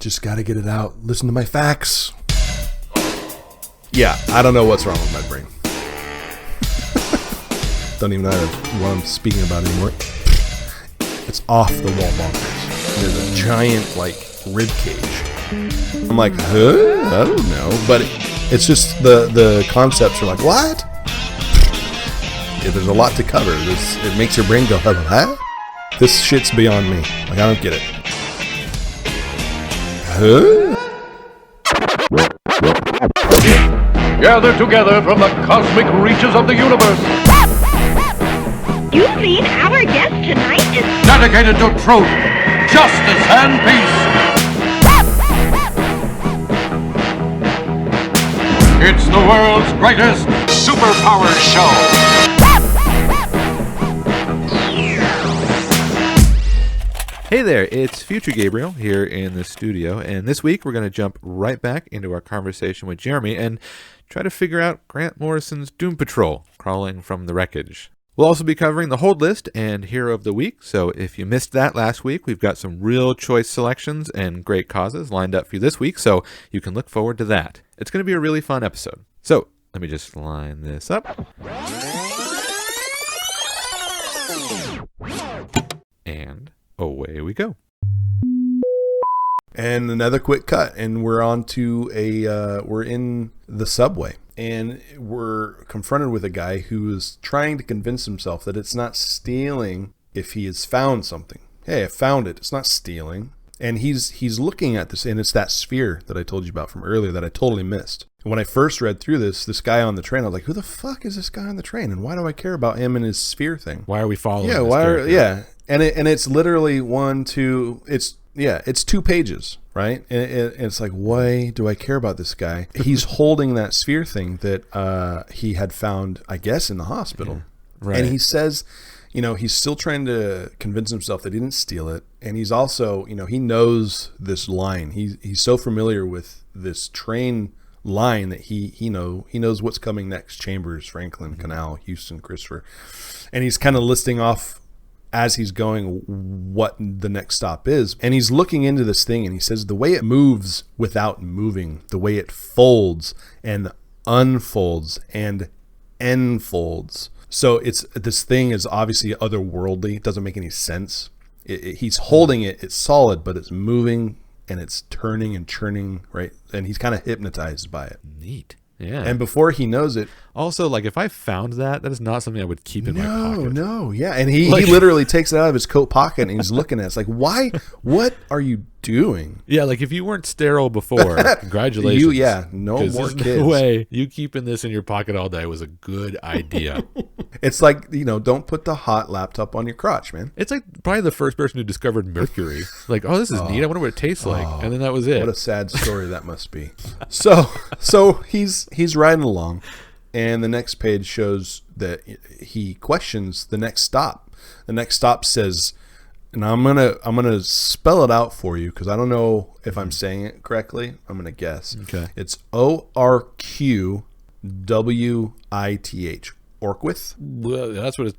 just got to get it out. Listen to my facts. Yeah, I don't know what's wrong with my brain. Don't even know what I'm speaking about anymore. It's off the wall bonkers. There's a giant, like, rib cage. I'm like, huh? I don't know. But it's just the concepts are like, what? Yeah, there's a lot to cover. It makes your brain go, huh? This shit's beyond me. Like, I don't get it. Huh? Gathered together from the cosmic reaches of the universe. You mean our guest tonight is Dedicated to truth, justice, and peace. It's the world's greatest superpower show. Hey there, it's Future Gabriel here in the studio, and this week we're going to jump right back into our conversation with Jeremy and try to figure out Grant Morrison's Doom Patrol, Crawling from the Wreckage. We'll also be covering the Hold List and Hero of the Week, so if you missed that last week, we've got some real choice selections and great causes lined up for you this week, so you can look forward to that. It's going to be a really fun episode. So, let me just line this up. And away we go. And another quick cut, and we're on to we're in the subway, and we're confronted with a guy who is trying to convince himself that it's not stealing if he has found something. Hey, I found it. It's not stealing. And he's looking at this, and it's that sphere that I told you about from earlier that I totally missed. And when I first read through this guy on the train, I was like, who the fuck is this guy on the train? And why do I care about him and his sphere thing? Why are we following Yeah, this why are, character? yeah. And it's literally it's 2 pages, right? And it's like, why do I care about this guy? He's holding that sphere thing that he had found, I guess, in the hospital. Yeah, right. And he says, he's still trying to convince himself that he didn't steal it. And he's also, he knows this line. He's so familiar with this train line that he knows what's coming next. Chambers, Franklin, Canal, Houston, Christopher. And he's kind of listing off as he's going what the next stop is. And he's looking into this thing, and he says the way it moves without moving, the way it folds and unfolds and enfolds. So this thing is obviously otherworldly. It doesn't make any sense. He's holding it. It's solid, but it's moving and it's turning and churning, right? And he's kind of hypnotized by it. Neat. Yeah. And before he knows it, also, like, if I found that is not something I would keep in my pocket. No, yeah. And he literally takes it out of his coat pocket and he's looking at it. It's like, why? What are you doing? Yeah, like, if you weren't sterile before, congratulations. No more kids. No way. You keeping this in your pocket all day was a good idea. It's like, don't put the hot laptop on your crotch, man. It's like probably the first person who discovered mercury. Like, oh, this is neat. I wonder what it tastes like. And then that was it. What a sad story that must be. So he's riding along, and the next page shows that he questions the next stop. The next stop says, and I'm gonna spell it out for you because I don't know if I'm saying it correctly. I'm gonna guess. Okay. It's Orqwith. Orqwith? Well, that's what it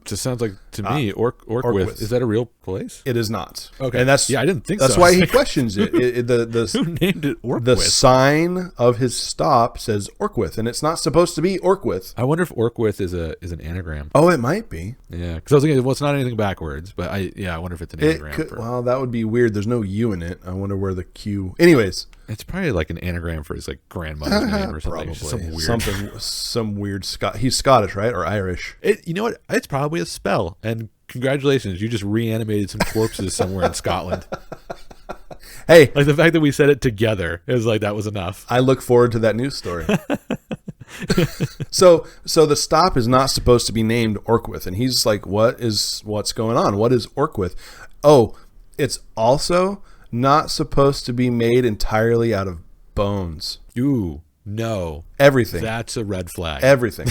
just sounds like to me. Orqwith. Is that a real place? It is not. Okay. And that's I didn't think that's so. why he questions it. Who named it Orqwith? The sign of his stop says Orqwith, and it's not supposed to be Orqwith. I wonder if Orqwith is an anagram. Oh, it might be. Yeah, because I was thinking, well, it's not anything backwards, but I wonder if it's an anagram. Well, that would be weird. There's no U in it. I wonder where the Q. Anyways, it's probably like an anagram for his like grandmother's name or something. Probably some weird Scott. He's Scottish, right, or Irish? You know what? It's probably a spell. And congratulations, you just reanimated some corpses somewhere in Scotland. Hey, like the fact that we said it together is like that was enough. I look forward to that news story. So the stop is not supposed to be named Orqwith, and he's like, what's going on? What is Orqwith? Oh, it's also not supposed to be made entirely out of bones. Ooh, no. Everything. That's a red flag. Everything.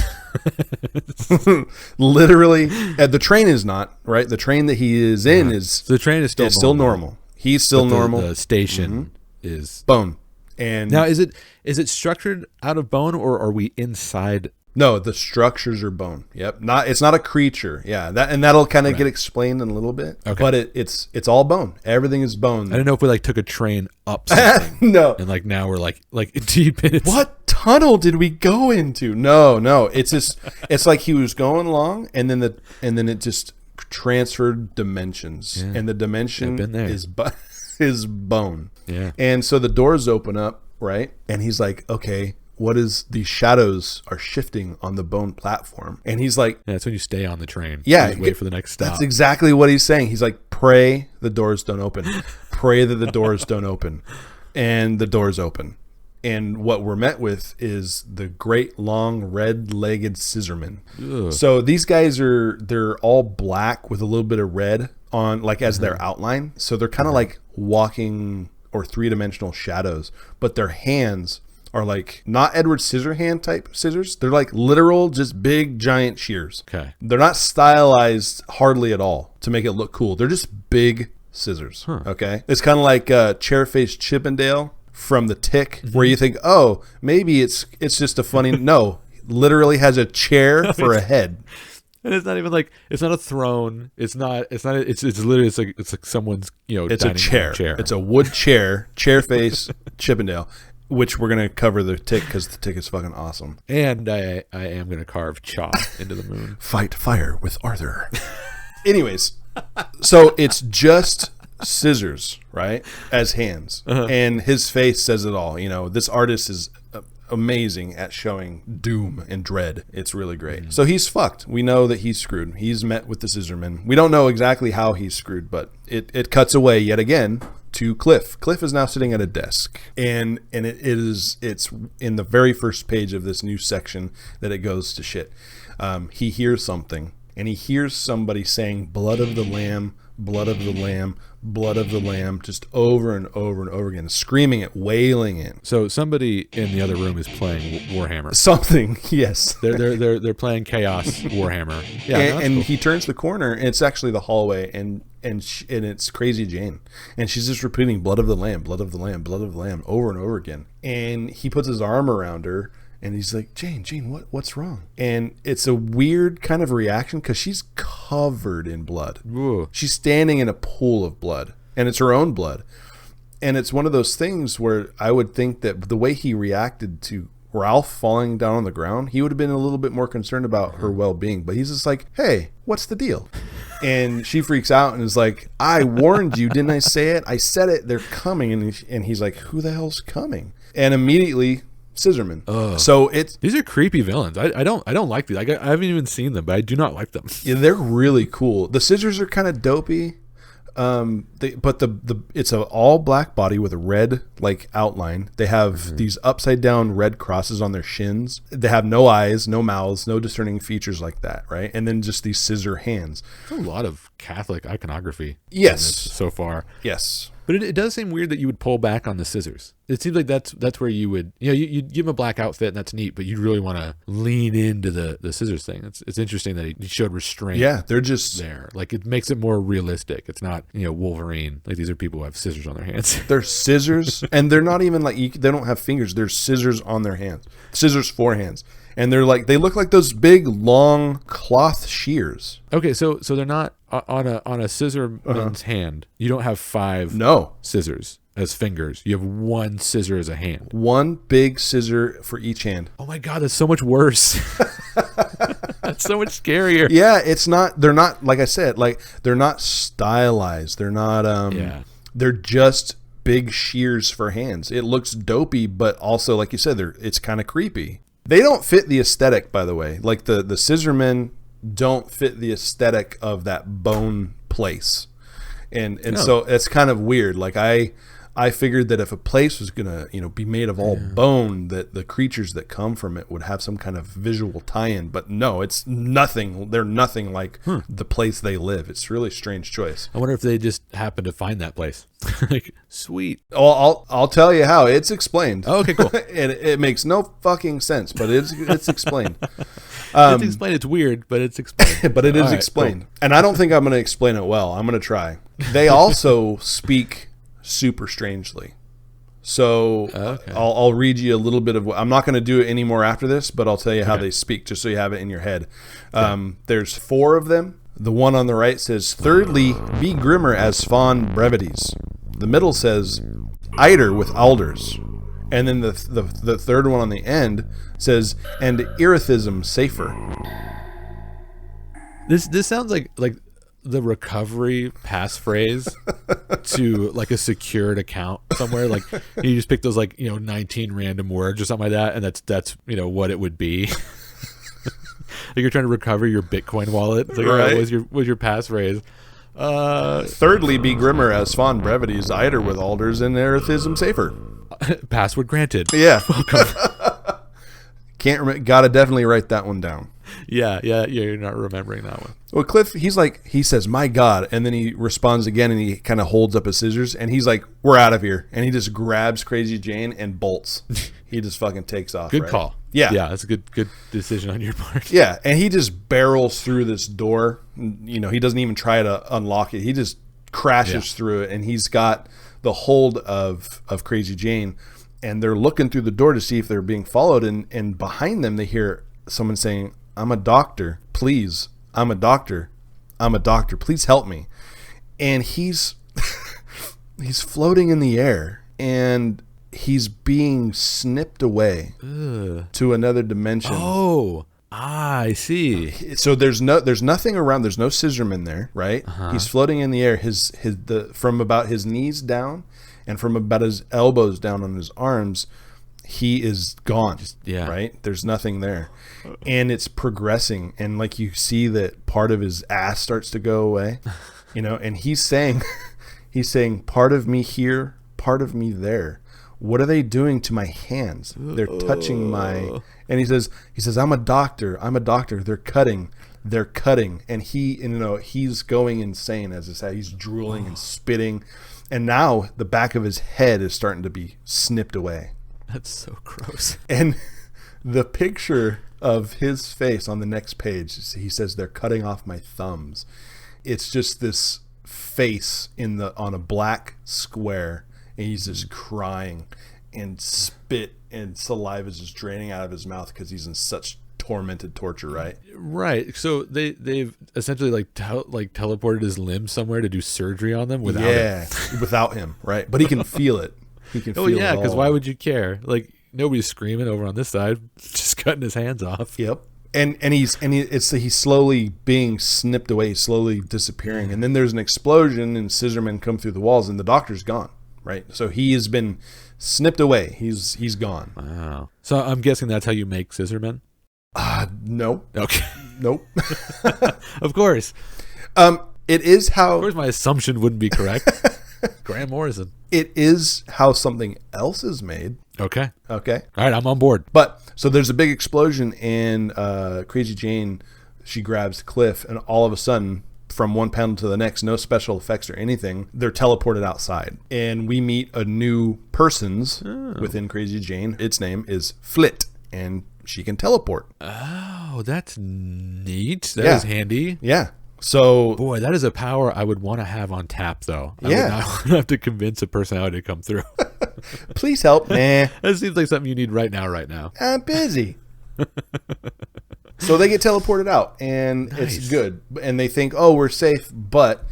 Literally, the train is not, right? The train that he is in is... So the train is still normal. He's still normal. The station is... Bone. And now, is it structured out of bone, or are we inside No, the structures are bone. Yep. It's not a creature. Yeah. That'll kind of get explained in a little bit. Okay. But it's all bone. Everything is bone. I don't know if we like took a train up something. No. And like now we're like deep in it. What tunnel did we go into? No. It's just it's like he was going along and then it just transferred dimensions. Yeah. And the dimension is bone. Yeah. And so the doors open up, right? And he's like, okay, what is these shadows are shifting on the bone platform? And he's like, yeah, that's when you stay on the train. Yeah. Wait for the next stop. That's exactly what he's saying. He's like, pray the doors don't open. Pray that the doors don't open. And the doors open. And what we're met with is the great long red-legged scissormen. Ugh. So these guys they're all black with a little bit of red on, like as their outline. So they're kind of like walking or three-dimensional shadows, but their hands are like not Edward Scissorhand type scissors. They're like literal, just big, giant shears. Okay. They're not stylized hardly at all to make it look cool. They're just big scissors. Huh. Okay. It's kind of like Chairface Chippendale from The Tick, where you think, oh, maybe it's just a funny. No, literally has a chair for a head. And it's not even like, it's not a throne. It's literally it's like someone's It's a chair. It's a wood chair. Chairface Chippendale. Which we're going to cover The Tick because The Tick is fucking awesome. And I am going to carve Cha into the moon. Fight fire with Arthur. Anyways, so it's just scissors, right? As hands. Uh-huh. And his face says it all. This artist is amazing at showing doom and dread. It's really great. Mm-hmm. So he's fucked. We know that he's screwed. He's met with the scissorman. We don't know exactly how he's screwed, but it cuts away yet again to Cliff. Cliff is now sitting at a desk, and it's in the very first page of this new section that it goes to shit. He hears something, and he hears somebody saying, "Blood of the Lamb, blood of the Lamb, blood of the Lamb," just over and over and over again, screaming it, wailing it. So somebody in the other room is playing Warhammer. Something, yes. They're playing Chaos Warhammer. Yeah, and cool. He turns the corner, and it's actually the hallway, and it's Crazy Jane, and she's just repeating "blood of the Lamb, blood of the Lamb, blood of the Lamb" over and over again. And he puts his arm around her, and he's like, Jane, what's wrong? And it's a weird kind of reaction because she's covered in blood. Ooh. She's standing in a pool of blood, and it's her own blood. And it's one of those things where I would think that the way he reacted to Ralph falling down on the ground, he would have been a little bit more concerned about her well-being. But he's just like, hey, what's the deal? And she freaks out and is like, I warned you, didn't I say it? I said it, they're coming. And he's like, who the hell's coming? And immediately, Scissorman. Ugh. So these are creepy villains. I don't like these. I haven't even seen them, but I do not like them. Yeah, they're really cool. The scissors are kind of dopey. But it's an all black body with a red like outline. They have these upside down red crosses on their shins. They have no eyes, no mouths, no discerning features like that, right? And then just these scissor hands. There's a lot of Catholic iconography. Yes, so far. Yes. But it does seem weird that you would pull back on the scissors. It seems like that's where you would, you'd give him a black outfit and that's neat, but you'd really want to lean into the scissors thing. It's interesting that he showed restraint. Yeah, they're just there. Like it makes it more realistic. It's not, Wolverine. Like these are people who have scissors on their hands. They're scissors, and they're not even like they don't have fingers. They're scissors on their hands. Scissors for hands. And they look like those big long cloth shears. Okay, so they're not on a scissorman's hand. You don't have 5 scissors as fingers. You have 1 scissor as a hand. 1 big scissor for each hand. Oh my God, that's so much worse. That's so much scarier. Yeah, they're not, like I said, they're not stylized. They're not they're just big shears for hands. It looks dopey, but also, like you said, it's kind of creepy. They don't fit the aesthetic, by the way. Like the scissormen don't fit the aesthetic of that bone place. And so it's kind of weird. Like I figured that if a place was gonna, be made of all bone, that the creatures that come from it would have some kind of visual tie-in. But no, it's nothing. They're nothing like the place they live. It's a really strange choice. I wonder if they just happened to find that place. Like, sweet. Well, I'll tell you how. It's explained. Oh, okay, cool. And it makes no fucking sense, but it's explained. It's explained. It's weird, but it's explained. But it is explained. Cool. And I don't think I'm going to explain it well. I'm going to try. They also speak super strangely. So Okay. I'll read you a little bit of what I'm not going to do it anymore after this, but I'll tell you how they speak just so you have it in your head. There's 4 of them. The one on the right says, thirdly, be grimmer as fond brevities. The middle says, eider with alders. And then the third one on the end says, and erethism safer. This sounds like the recovery passphrase to like a secured account somewhere. Like you just pick those 19 random words or something like that, and that's what it would be. Like you're trying to recover your Bitcoin wallet. It's like, all right, what's your passphrase? Thirdly, be grimmer as fond brevities, eider with alders, and erethism safer. Password granted. Yeah. Gotta definitely write that one down. Yeah, you're not remembering that one. Well, Cliff, he says, my God. And then he responds again and he kind of holds up his scissors and he's like, we're out of here. And he just grabs Crazy Jane and bolts. He just fucking takes off. Good call. Yeah. Yeah, that's a good decision on your part. Yeah. And he just barrels through this door. He doesn't even try to unlock it. He just crashes through it. And he's got the hold of Crazy Jane. And they're looking through the door to see if they're being followed. And behind them, they hear someone saying, I'm a doctor. Please. I'm a doctor. I'm a doctor. Please help me. And he's floating in the air and he's being snipped away to another dimension. Oh, I see. So there's nothing around. There's no scissorman there, right? He's floating in the air. From about his knees down and from about his elbows down on his arms, he is gone. Right? There's nothing there. And it's progressing. And like you see that part of his ass starts to go away, and he's saying, part of me here, part of me there. What are they doing to my hands? They're touching and he says, I'm a doctor. They're cutting. And he's going insane as I said. He's drooling and spitting. And now the back of his head is starting to be snipped away. That's so gross. And the picture of his face on the next page, he says, they're cutting off my thumbs. It's just this face on a black square, and he's just crying, and spit and saliva is just draining out of his mouth because he's in such tormented torture, right? Right. So they've essentially teleported his limbs somewhere to do surgery on them without him. Without him, right? But he can feel it. He can feel it. Yeah, because why would you care? Like nobody's screaming over on this side, just cutting his hands off. Yep. And he's slowly being snipped away, slowly disappearing. And then there's an explosion and scissormen come through the walls and the doctor's gone, right? So he has been snipped away. He's gone. Wow. So I'm guessing that's how you make scissormen? No. Okay. Nope. Of course. It is how... Of course my assumption wouldn't be correct. Grant Morrison. It is how something else is made. Okay. All right, I'm on board. But so there's a big explosion and Crazy Jane, she grabs Cliff, and all of a sudden, from one panel to the next, no special effects or anything, they're teleported outside. And we meet a new person's within Crazy Jane. Its name is Flit, and she can teleport. Oh, that's neat. That is handy. Yeah. So, boy, that is a power I would want to have on tap, though. I Yeah. would not have to convince a personality to come through. Please help. Nah. That seems like something you need right now. I'm busy. So they get teleported out, and Nice. it's good. And they think, oh, we're safe, but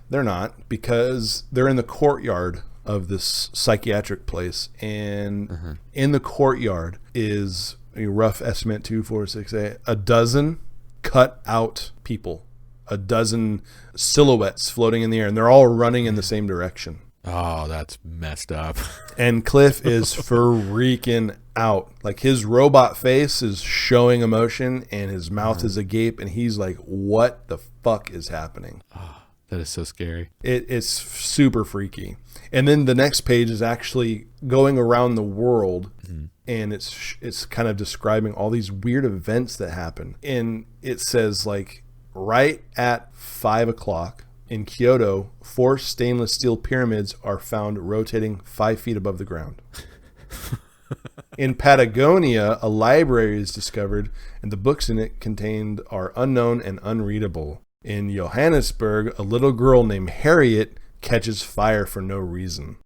they're not, because they're in the courtyard of this psychiatric place. And in the courtyard is a rough estimate, 2, 4, 6, 8, a dozen cut out people. A dozen silhouettes floating in the air, and they're all running in the same direction. Oh, that's messed up. And Cliff is freaking out. Like his robot face is showing emotion, and his mouth is agape, and he's like, what the fuck is happening? Oh, that is so scary. It's super freaky. And then the next page is actually going around the world, and it's kind of describing all these weird events that happen. And it says, like, right at 5 o'clock in Kyoto, 4 stainless steel pyramids are found rotating 5 feet above the ground. In Patagonia, a library is discovered, and the books in it contained are unknown and unreadable. In Johannesburg, a little girl named Harriet catches fire for no reason.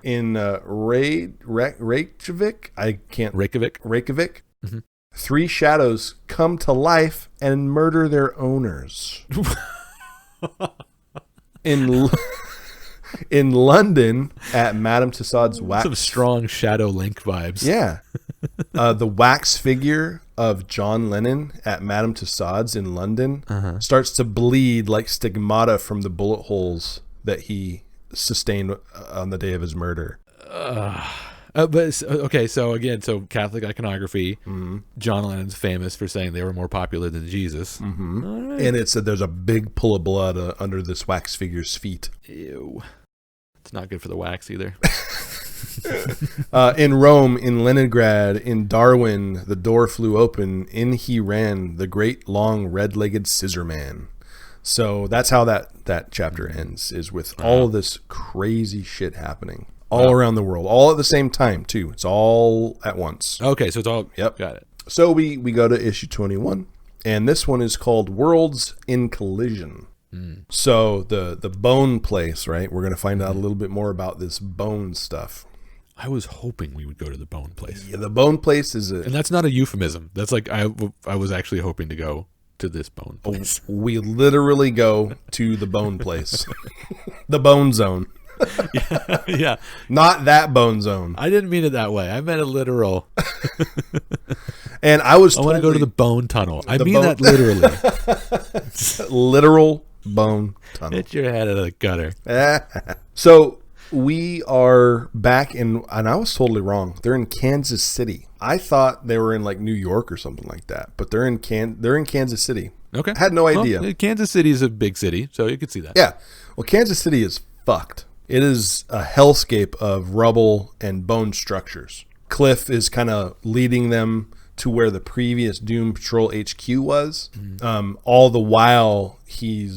In Reykjavik, I can't. Reykjavik. Mm-hmm. 3 shadows come to life and murder their owners. In London, at Madame Tussauds wax. Some strong Shadow Link vibes. Yeah. The wax figure of John Lennon at Madame Tussauds in London starts to bleed like stigmata from the bullet holes that he sustained on the day of his murder. So Catholic iconography. John Lennon's famous for saying they were more popular than Jesus. All right. And there's a big pool of blood under this wax figure's feet. Ew. It's not good for the wax either. In Rome, in Leningrad, in Darwin, the door flew open. In he ran, the great long red-legged scissor man. So that's how that chapter ends, is with all of this crazy shit happening all around the world, all at the same time too. It's all at once. Okay, so it's all... Yep. Got it. So we go to issue 21, and this one is called Worlds in Collision. So the bone place, right? We're going to find out a little bit more about this bone stuff. I was hoping we would go to the bone place. Yeah, the bone place is And that's not a euphemism. That's like I was actually hoping to go to this bone place. We literally go to the bone place. The bone zone. Yeah. Not that bone zone. I didn't mean it that way. I meant a literal. And I want to go to the bone tunnel. I mean that literally. Literal bone tunnel. Hit your head out of the gutter. So we are back in, and I was totally wrong. They're in Kansas City. I thought they were in like New York or something like that, but they're in Kansas City. Okay. I had no idea. Well, Kansas City is a big city, so you could see that. Yeah. Well, Kansas City is fucked. It is a hellscape of rubble and bone structures. Cliff is kind of leading them to where the previous Doom Patrol HQ was. All the while he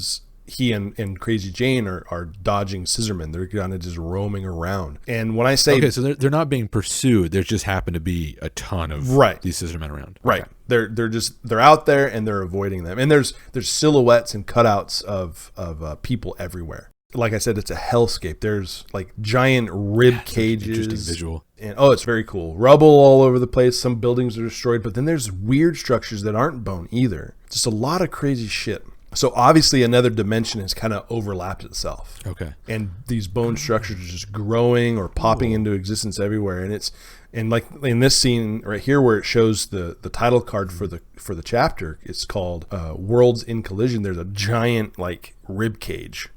and Crazy Jane are dodging Scissorman. They're kind of just roaming around. And when I say... Okay, so they're not being pursued. There just happen to be a ton of these Scissormen around. Right. Okay. They're out there and they're avoiding them. And there's silhouettes and cutouts of people everywhere. Like I said, it's a hellscape. There's like giant rib cages. Interesting visual. And it's very cool. Rubble all over the place. Some buildings are destroyed, but then there's weird structures that aren't bone either. Just a lot of crazy shit. So obviously another dimension has kind of overlapped itself. Okay. And these bone structures are just growing or popping into existence everywhere. And like in this scene right here where it shows the title card for the chapter, it's called Worlds in Collision. There's a giant like rib cage.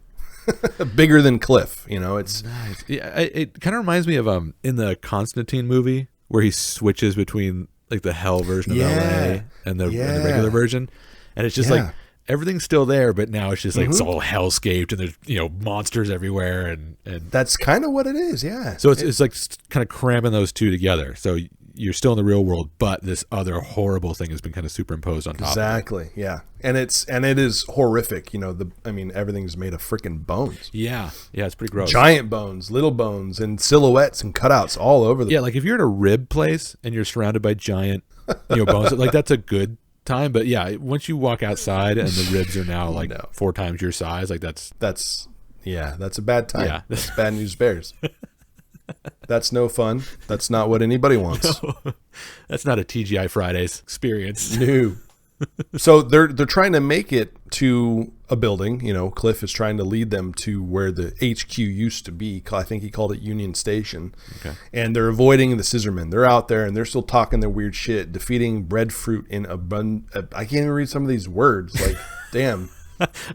Bigger than Cliff, it's nice. Yeah, it kind of reminds me of in the Constantine movie where he switches between like the hell version of LA and the regular version, and it's just like everything's still there, but now it's just like it's all hellscaped and there's monsters everywhere, and that's kind of what it is. Yeah. So it's like kind of cramming those two together. So you're still in the real world, but this other horrible thing has been kind of superimposed on top. Exactly. Yeah. And it is horrific. Everything's made of freaking bones. Yeah. Yeah. It's pretty gross. Giant bones, little bones, and silhouettes and cutouts all over the. Yeah. Like if you're at a rib place and you're surrounded by giant, bones, like that's a good time. But yeah, once you walk outside and the ribs are now like 4 times your size, like that's a bad time. Yeah. That's bad news bears. That's no fun. That's not what anybody wants. No, that's not a TGI Fridays experience. No. So they're trying to make it to a building. Cliff is trying to lead them to where the HQ used to be. I think he called it Union Station. Okay. And they're avoiding the Scissormen. They're out there and they're still talking their weird shit, defeating breadfruit in I can't even read some of these words. Like, damn.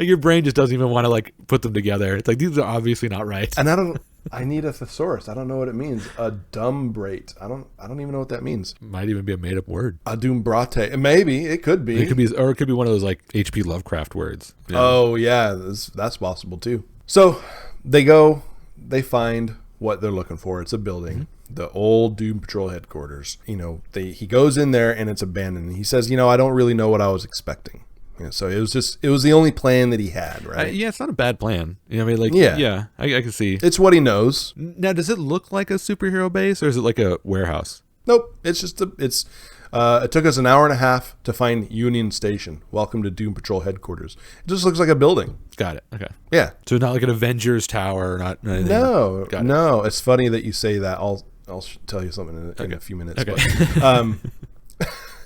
Your brain just doesn't even want to like put them together. It's like these are obviously not right. And I need a thesaurus. I don't know what it means. Adumbrate. I don't even know what that means. Might even be a made up word. Adumbrate. Maybe it could be. It could be one of those like H.P. Lovecraft words. Yeah. Oh yeah, that's possible too. So they go. They find what they're looking for. It's a building. The old Doom Patrol headquarters. He goes in there and it's abandoned. He says, I don't really know what I was expecting. So it was the only plan that he had, right? Yeah, it's not a bad plan. I can see. It's what he knows. Now, does it look like a superhero base or is it like a warehouse? Nope. It's just It took us an hour and a half to find Union Station. Welcome to Doom Patrol headquarters. It just looks like a building. Got it. Okay. Yeah. So not like an Avengers tower, not anything. No, Got it. no. It's funny that you say that. I'll tell you something in a few minutes. Okay. But,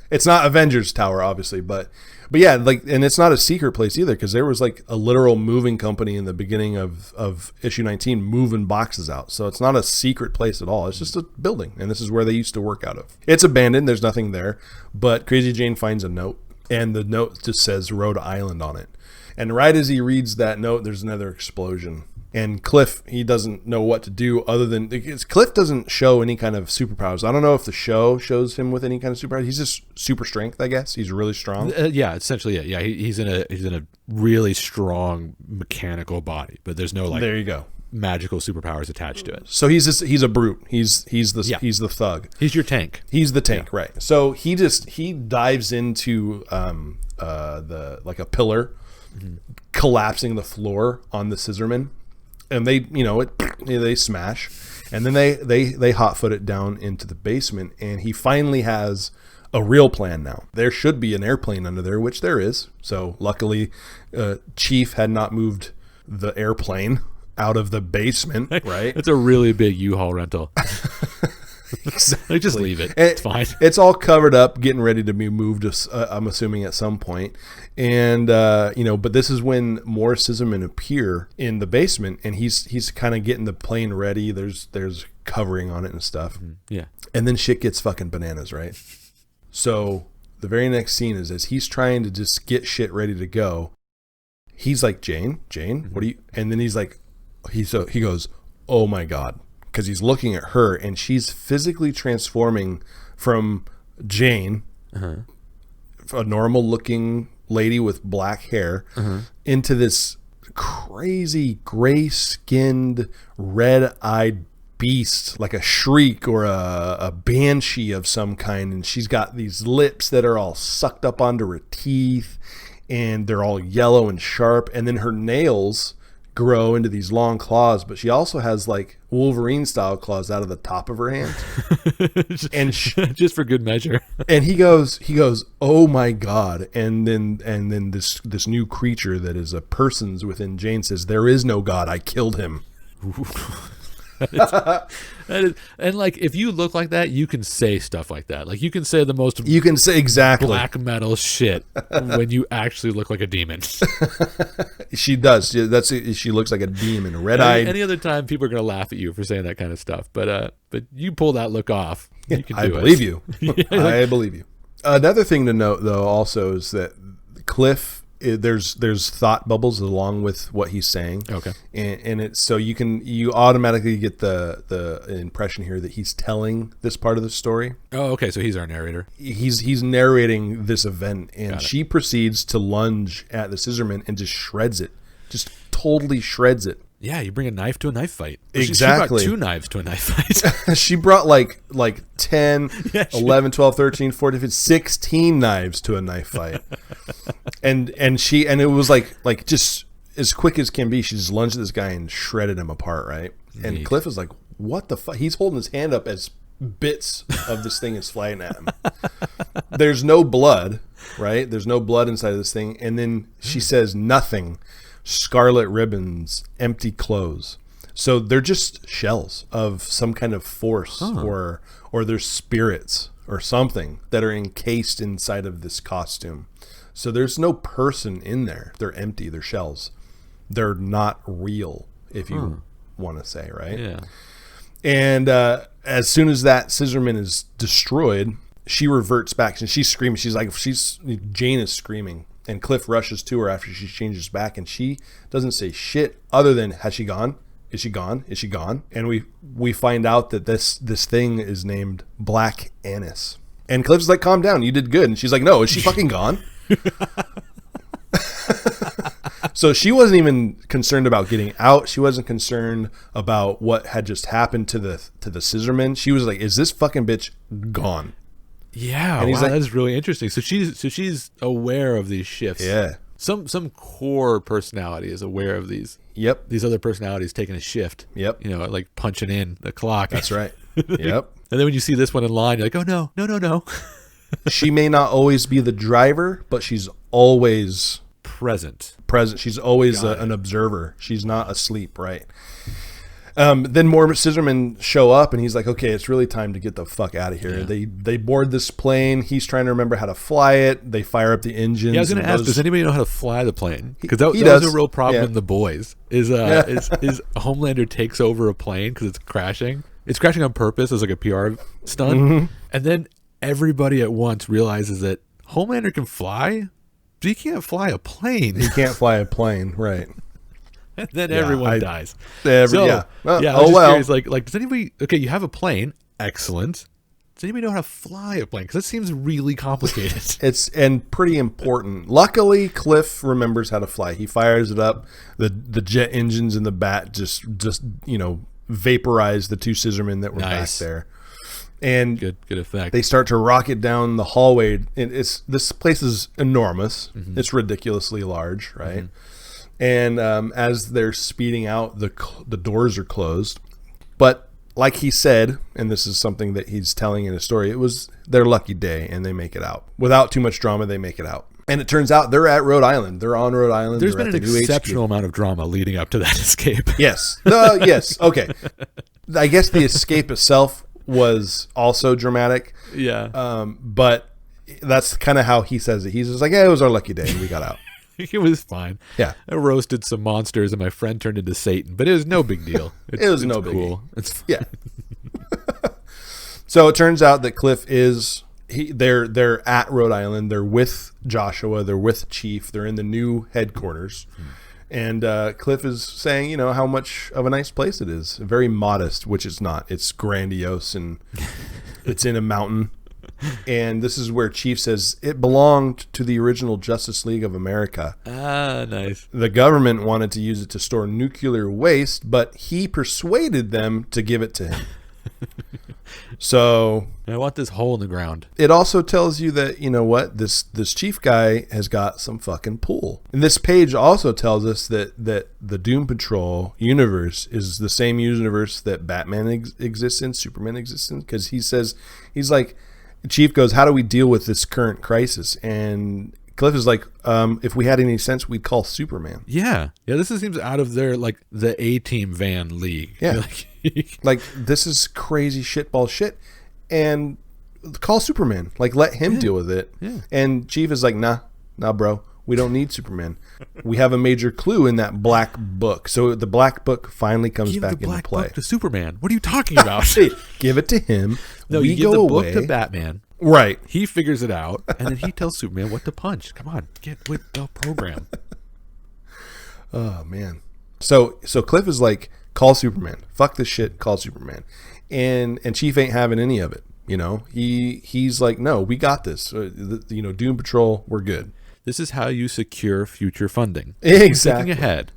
it's not Avengers Tower, obviously, but yeah, like, and it's not a secret place either, because there was like a literal moving company in the beginning of issue 19 moving boxes out. So it's not a secret place at all. It's just a building, and this is where they used to work out of. It's abandoned. There's nothing there, but Crazy Jane finds a note, and the note just says Rhode Island on it. And right as he reads that note, there's another explosion. And Cliff, he doesn't know what to do other than... Cliff doesn't show any kind of superpowers. I don't know if the show shows him with any kind of superpowers. He's just super strength, I guess. He's really strong. Yeah, essentially, yeah. He's in a really strong mechanical body, but there's no like there you go, magical superpowers attached to it. So he's a brute. He's the thug. He's your tank. He's the tank, right? So he dives into the like a pillar, collapsing the floor on the scissorman. And they smash, and then they hotfoot it down into the basement, and he finally has a real plan now. There should be an airplane under there, which there is. So luckily, Chief had not moved the airplane out of the basement, right? It's a really big U-Haul rental. Exactly. Like, just leave it. It's fine. It's all covered up, getting ready to be moved, I'm assuming, at some point. And, but this is when more scissormen appear in the basement, and he's kind of getting the plane ready. There's covering on it and stuff. Yeah. And then shit gets fucking bananas, right? So the very next scene is as he's trying to just get shit ready to go, he's like, Jane, what do you... And then he's like, he goes, oh my God. Because he's looking at her, and she's physically transforming from Jane, a normal-looking lady with black hair, into this crazy gray-skinned, red-eyed beast, like a shriek or a banshee of some kind. And she's got these lips that are all sucked up onto her teeth, and they're all yellow and sharp. And then her nails grow into these long claws, but she also has like Wolverine style claws out of the top of her hand. And just for good measure. And he goes, oh my God. And then this new creature that is a person's within Jane says, there is no God, I killed him. That is, and like, if you look like that, you can say stuff like that. Like, you can say the most exactly black metal shit when you actually look like a demon. She does. She looks like a demon, red-eyed. Any other time, people are gonna laugh at you for saying that kind of stuff. But you pull that look off. You can do I believe you. I believe you. Another thing to note, though, also is that Cliff. There's thought bubbles along with what he's saying. Okay. And it's so you automatically get the impression here that he's telling this part of the story. Oh, okay. So he's our narrator. He's narrating this event, and she proceeds to lunge at the scissorman and just shreds it. Just totally shreds it. Yeah, you bring a knife to a knife fight. Exactly. She brought 2 knives to a knife fight. She brought like 10, 11, 12, 13, 14, 15, 16 knives to a knife fight. and it was like just as quick as can be, she just lunged at this guy and shredded him apart, right? And Cliff is like, what the fuck? He's holding his hand up as bits of this thing is flying at him. There's no blood, right? There's no blood inside of this thing. And then she says nothing. Scarlet ribbons, empty clothes. So they're just shells of some kind of force or they're spirits or something that are encased inside of this costume. So there's no person in there. They're empty. They're shells. They're not real, if you want to say, right? Yeah. And as soon as that scissorman is destroyed, she reverts back and she's screaming. Jane is screaming. And Cliff rushes to her after she changes back, and she doesn't say shit other than, has she gone? Is she gone? Is she gone? And we find out that this thing is named Black Annis. And Cliff's like, calm down, you did good. And she's like, no, is she fucking gone? So she wasn't even concerned about getting out. She wasn't concerned about what had just happened to the scissorman. She was like, is this fucking bitch gone? Yeah, and he's like, that's really interesting. So she's aware of these shifts. Yeah. Some core personality is aware of these. Yep. These other personalities taking a shift. Yep. You know, like punching in the clock. That's right. Yep. And then when you see this one in line, you're like, oh no. She may not always be the driver, but she's always present. She's always an observer. She's not asleep, right? Then more scissormen show up, and he's like, okay, it's really time to get the fuck out of here. Yeah. They board this plane. He's trying to remember how to fly it. They fire up the engines. Yeah, I was going to ask, does anybody know how to fly the plane? Because that does. was a real problem Yeah. in The Boys. Is Homelander takes over a plane because it's crashing. It's crashing on purpose as like a PR stunt. Mm-hmm. And then everybody at once realizes that Homelander can fly, but he can't fly a plane. He can't fly a plane, right? And then everyone dies. Well, I was just curious, like, does anybody? Okay, you have a plane. Excellent. Does anybody know how to fly a plane? Because that seems really complicated. It's pretty important. Luckily, Cliff remembers how to fly. He fires it up. The jet engines in the bat just vaporize the two scissormen that were back there. And good effect. They start to rocket down the hallway. And this place is enormous. Mm-hmm. It's ridiculously large, right? Mm-hmm. And as they're speeding out, the doors are closed. But like he said, and this is something that he's telling in his story, it was their lucky day, and they make it out. Without too much drama, they make it out. And it turns out they're at Rhode Island. They're on Rhode Island. There's been an exceptional amount of drama leading up to that escape. Yes. Yes. Okay. I guess the escape itself was also dramatic. Yeah. But that's kind of how he says it. He's just like, yeah, it was our lucky day, and we got out. It was fine. Yeah. I roasted some monsters and my friend turned into Satan, but it was no big deal. It was no big deal. It's fine. Yeah. So it turns out that Cliff they're at Rhode Island. They're with Joshua. They're with Chief. They're in the new headquarters. And Cliff is saying, how much of a nice place it is. Very modest, which it's not. It's grandiose, and it's in a mountain. And this is where Chief says it belonged to the original Justice League of America. Ah, nice. The government wanted to use it to store nuclear waste, but he persuaded them to give it to him. So I want this hole in the ground. It also tells you that, this Chief guy has got some fucking pull. And this page also tells us that the Doom Patrol universe is the same universe that Batman exists in, Superman exists in, because he's like, Chief goes, how do we deal with this current crisis? And Cliff is like, if we had any sense, we'd call Superman. Yeah. This seems out of their, like, the A-Team van league. Yeah. Like, this is crazy shitball shit. And call Superman. Like, let him deal with it. Yeah. And Chief is like, nah, bro. We don't need Superman. We have a major clue in that black book. So the black book finally comes back into play. Give the black book to Superman. What are you talking about? Hey, give it to him. No, you give the book to Batman. Right. He figures it out, and then he tells Superman what to punch. Come on, get with the program. Oh, man. So Cliff is like, call Superman. Fuck this shit, call Superman. And Chief ain't having any of it. He's like, no, we got this. Doom Patrol, we're good. This is how you secure future funding. Exactly. Thinking ahead.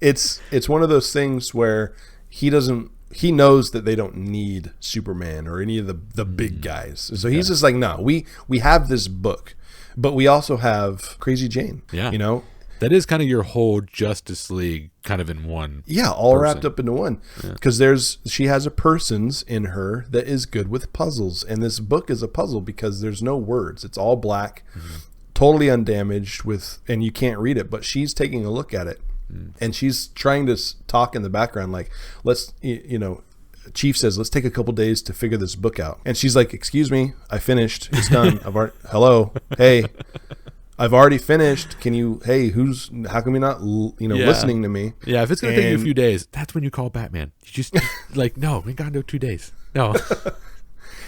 It's one of those things where he knows that they don't need Superman or any of the big guys. So he's just like, no, we have this book, but we also have Crazy Jane. Yeah. That is kind of your whole Justice League kind of in one. Yeah, all wrapped up into one. Because she has a person's in her that is good with puzzles. And this book is a puzzle because there's no words. It's all black, totally undamaged and you can't read it. But she's taking a look at it. And she's trying to talk in the background like, let's, Chief says, let's take a couple days to figure this book out. And she's like, excuse me, I finished. It's done. Hello. Hey. I've already finished. How come you're not, listening to me? Yeah, if it's going to take you a few days, that's when you call Batman. You just, like, no, we got to do 2 days. No.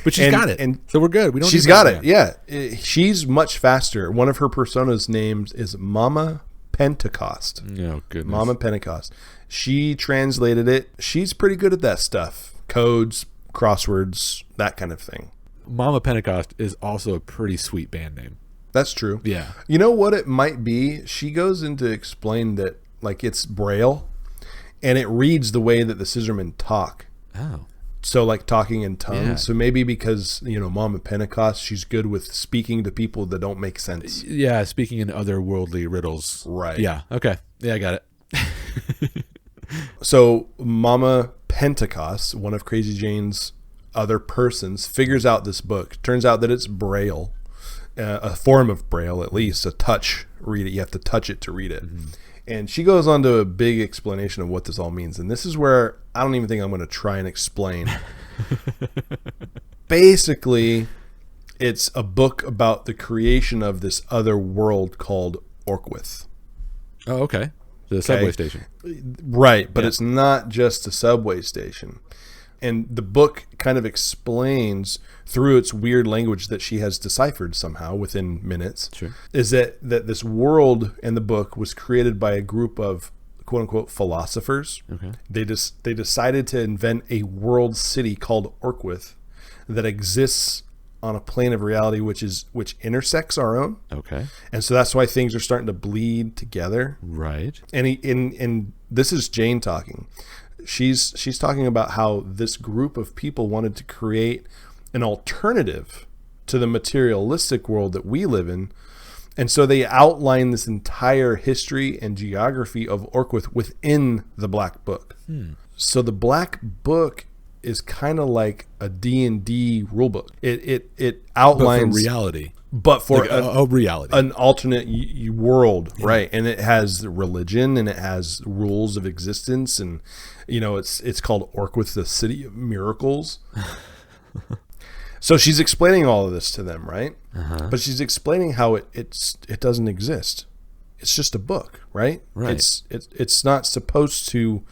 But she's got it. And so we're good. We don't. She's got it. Yeah. She's much faster. One of her persona's names is Mama Pentecost. Oh, goodness. Mama Pentecost. She translated it. She's pretty good at that stuff. Codes, crosswords, that kind of thing. Mama Pentecost is also a pretty sweet band name. That's true. Yeah. You know what it might be? She goes in to explain that, like, it's Braille, and it reads the way that the scissormen talk. Oh. So, like, talking in tongues. Yeah. So maybe because, Mama Pentecost, she's good with speaking to people that don't make sense. Yeah, speaking in otherworldly riddles. Right. Yeah. Okay. Yeah, I got it. So Mama Pentecost, one of Crazy Jane's other persons, figures out this book. Turns out that it's Braille, a form of Braille, at least, a touch read it. You have to touch it to read it. Mm-hmm. And she goes on to a big explanation of what this all means. And this is where I don't even think I'm going to try and explain. Basically, it's a book about the creation of this other world called Orqwith. Oh, okay. The subway station. Right, but it's not just a subway station. And the book kind of explains through its weird language that she has deciphered somehow within minutes, is that this world in the book was created by a group of quote unquote philosophers. Okay. They decided to invent a world city called Orqwith that exists on a plane of reality which intersects our own. Okay. And so that's why things are starting to bleed together. Right. And this is Jane talking. She's talking about how this group of people wanted to create an alternative to the materialistic world that we live in. And so they outline this entire history and geography of Orqwith within the Black Book. So the Black Book is kind of like a D&D rulebook. It outlines... But for reality. But for like a reality. An alternate world, right? And it has religion and it has rules of existence, and it's called Orqwith, the City of Miracles. So she's explaining all of this to them, right? Uh-huh. But she's explaining how it doesn't exist. It's just a book, right? Right. It's not supposed to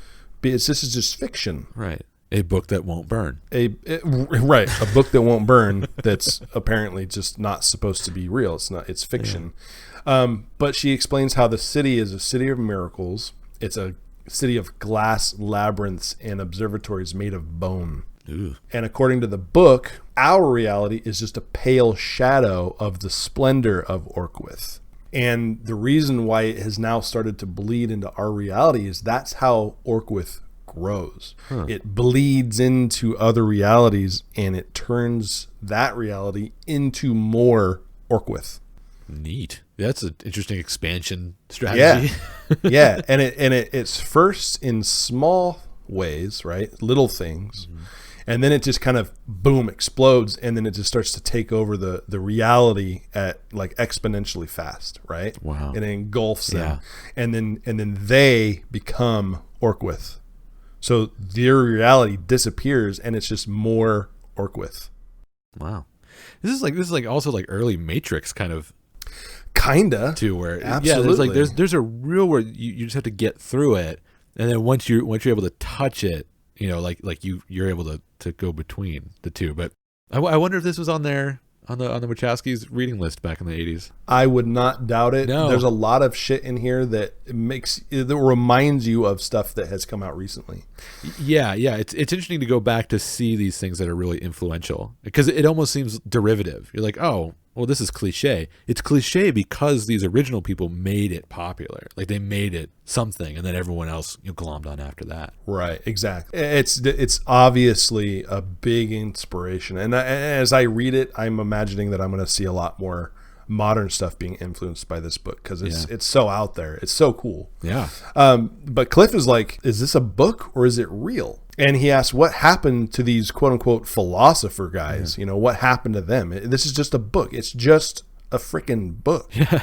be. This is just fiction, right? A book that won't burn. Right, a book that won't burn. That's apparently just not supposed to be real. It's not. It's fiction. Yeah. But she explains how the city is a city of miracles. It's a city of glass labyrinths and observatories made of bone. Ooh. And according to the book, our reality is just a pale shadow of the splendor of Orqwith. And the reason why it has now started to bleed into our reality is that's how Orqwith grows. It bleeds into other realities and it turns that reality into more Orqwith. Neat. That's an interesting expansion strategy. Yeah. And it's first in small ways, right? Little things. Mm-hmm. And then it just kind of boom explodes, and then it just starts to take over the reality at like exponentially fast, right? Wow. And it engulfs them. And then they become Orqwith. So their reality disappears, and it's just more Orqwith. Wow, this is like also like early Matrix kinda too, where absolutely there's a real where you just have to get through it, and then once you're able to touch it, you're able to go between the two. But I wonder if this was on there on the Wachowskis' reading list back in the 80s. I would not doubt it. No. There's a lot of shit in here that reminds you of stuff that has come out recently. Yeah. It's interesting to go back to see these things that are really influential, because it almost seems derivative. You're like, oh, well, this is cliche. It's cliche because these original people made it popular. Like they made it something, and then everyone else glommed on after that. Right, exactly. It's obviously a big inspiration. And as I read it, I'm imagining that I'm going to see a lot more modern stuff being influenced by this book, because it's so out there. It's so cool. Yeah. But Cliff is like, is this a book or is it real? And he asks, what happened to these quote unquote philosopher guys? Yeah. What happened to them? This is just a book. It's just a freaking book. Yeah.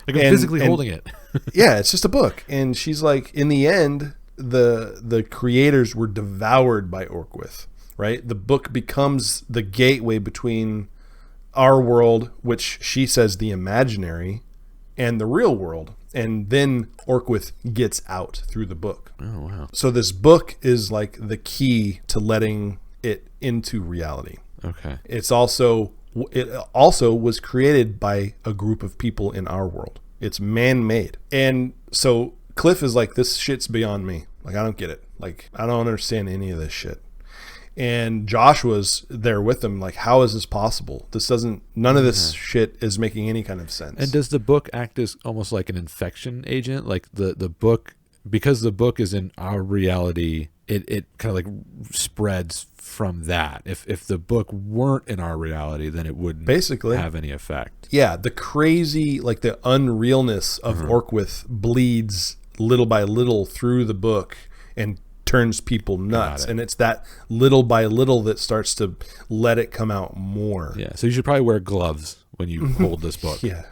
Like I'm physically holding it. Yeah, it's just a book. And she's like, in the end, the creators were devoured by Orqwith, right? The book becomes the gateway between our world, which she says the imaginary, and the real world. And then Orqwith gets out through the book. Oh, wow. So this book is like the key to letting it into reality. Okay. It also was created by a group of people in our world. It's man-made. And so Cliff is like, this shit's beyond me. Like, I don't get it. Like, I don't understand any of this shit. And Josh was there with him, like, how is this possible? None of this shit is making any kind of sense. And does the book act as almost like an infection agent? Like the book, because the book is in our reality, it kind of like spreads from that. If the book weren't in our reality, then it wouldn't basically have any effect. Yeah, the crazy, like the unrealness of Orqwith bleeds little by little through the book and turns people nuts. Got it. And it's that little by little that starts to let it come out more. Yeah. So you should probably wear gloves when you hold this book. Yeah.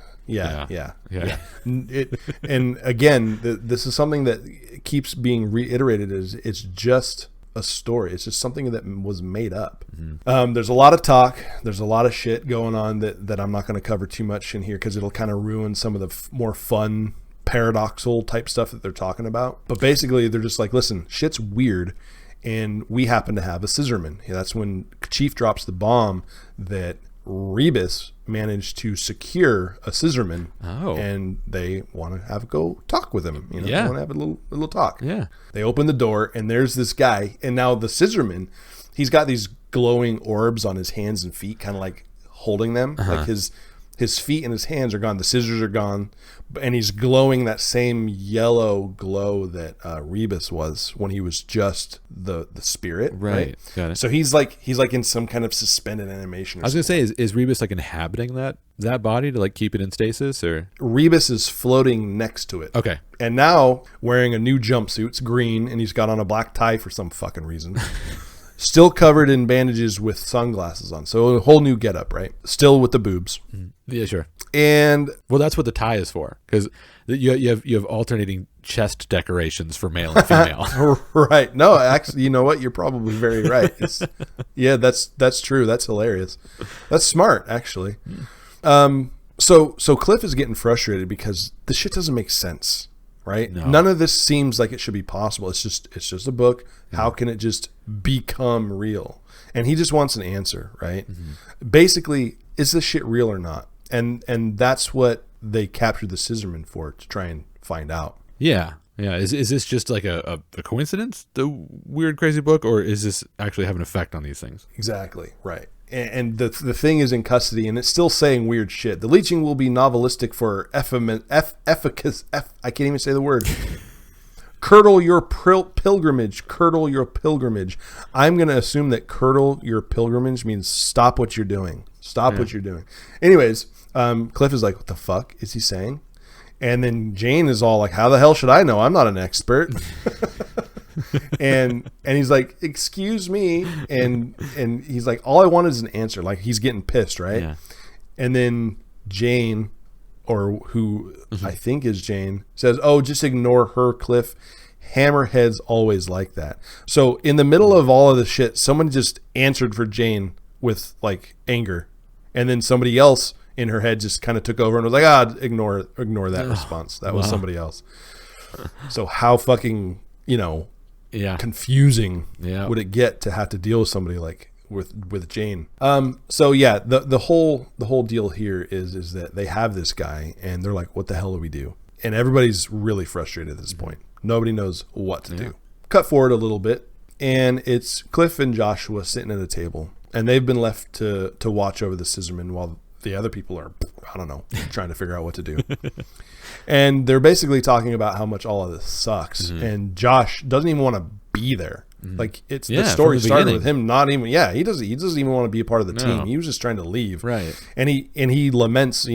And again, this is something that keeps being reiterated is it's just a story. It's just something that was made up. There's a lot of talk. There's a lot of shit going on that I'm not going to cover too much in here because it'll kind of ruin some of the more fun, paradoxal type stuff that they're talking about. But basically, they're just like, listen, shit's weird, and we happen to have a scissorman. That's when Chief drops the bomb that Rebus managed to secure a scissorman, and they want to have a go talk with him. They want to have a little talk. Yeah. They open the door, and there's this guy, and now the scissorman, he's got these glowing orbs on his hands and feet, kind of like holding them. Like his feet and his hands are gone, the scissors are gone, and he's glowing that same yellow glow that Rebus was when he was just the spirit. Right. Got it. So he's like in some kind of suspended animation. I was gonna say, is Rebus like inhabiting that body to like keep it in stasis, or Rebus is floating next to it. Okay. And now wearing a new jumpsuit, it's green, and he's got on a black tie for some fucking reason. Still covered in bandages with sunglasses on. So a whole new getup, right? Still with the boobs. Yeah, sure. And well, that's what the tie is for, because you have alternating chest decorations for male and female. Right. No, actually, you know what? You're probably very right. That's true. That's hilarious. That's smart, actually. So Cliff is getting frustrated because the shit doesn't make sense, right? No. None of this seems like it should be possible. It's just a book. How can it just become real? And he just wants an answer, right? Basically, is this shit real or not? And that's what they captured the scissorman for, to try and find out. Yeah. Is this just like a coincidence, the weird, crazy book, or is this actually have an effect on these things? Exactly, right. And the thing is in custody, and it's still saying weird shit. The leeching will be novelistic for efficacy. I can't even say the word. Curdle your pilgrimage. Curdle your pilgrimage. I'm going to assume that curdle your pilgrimage means stop what you're doing. Stop what you're doing. Anyways, Cliff is like, what the fuck is he saying? And then Jane is all like, how the hell should I know? I'm not an expert. and he's like, excuse me. And he's like, all I want is an answer. Like, he's getting pissed, right? Yeah. And then Jane, or who I think is Jane, says, oh, just ignore her, Cliff. Hammerhead's always like that. So in the middle of all of the shit, someone just answered for Jane with like anger. And then somebody else in her head just kind of took over and was like, ignore that response. That was somebody else. So how fucking, confusing would it get to have to deal with somebody like with Jane? So yeah, the whole deal here is that they have this guy and they're like, what the hell do we do? And everybody's really frustrated at this point. Nobody knows what to do. Cut forward a little bit, and it's Cliff and Joshua sitting at a table, and they've been left to watch over the scissorman while the other people are, I don't know, trying to figure out what to do. And they're basically talking about how much all of this sucks. And Josh doesn't even want to be there. Like, it's the story started with him not even, he doesn't even want to be a part of the team. He was just trying to leave. Right. And he laments,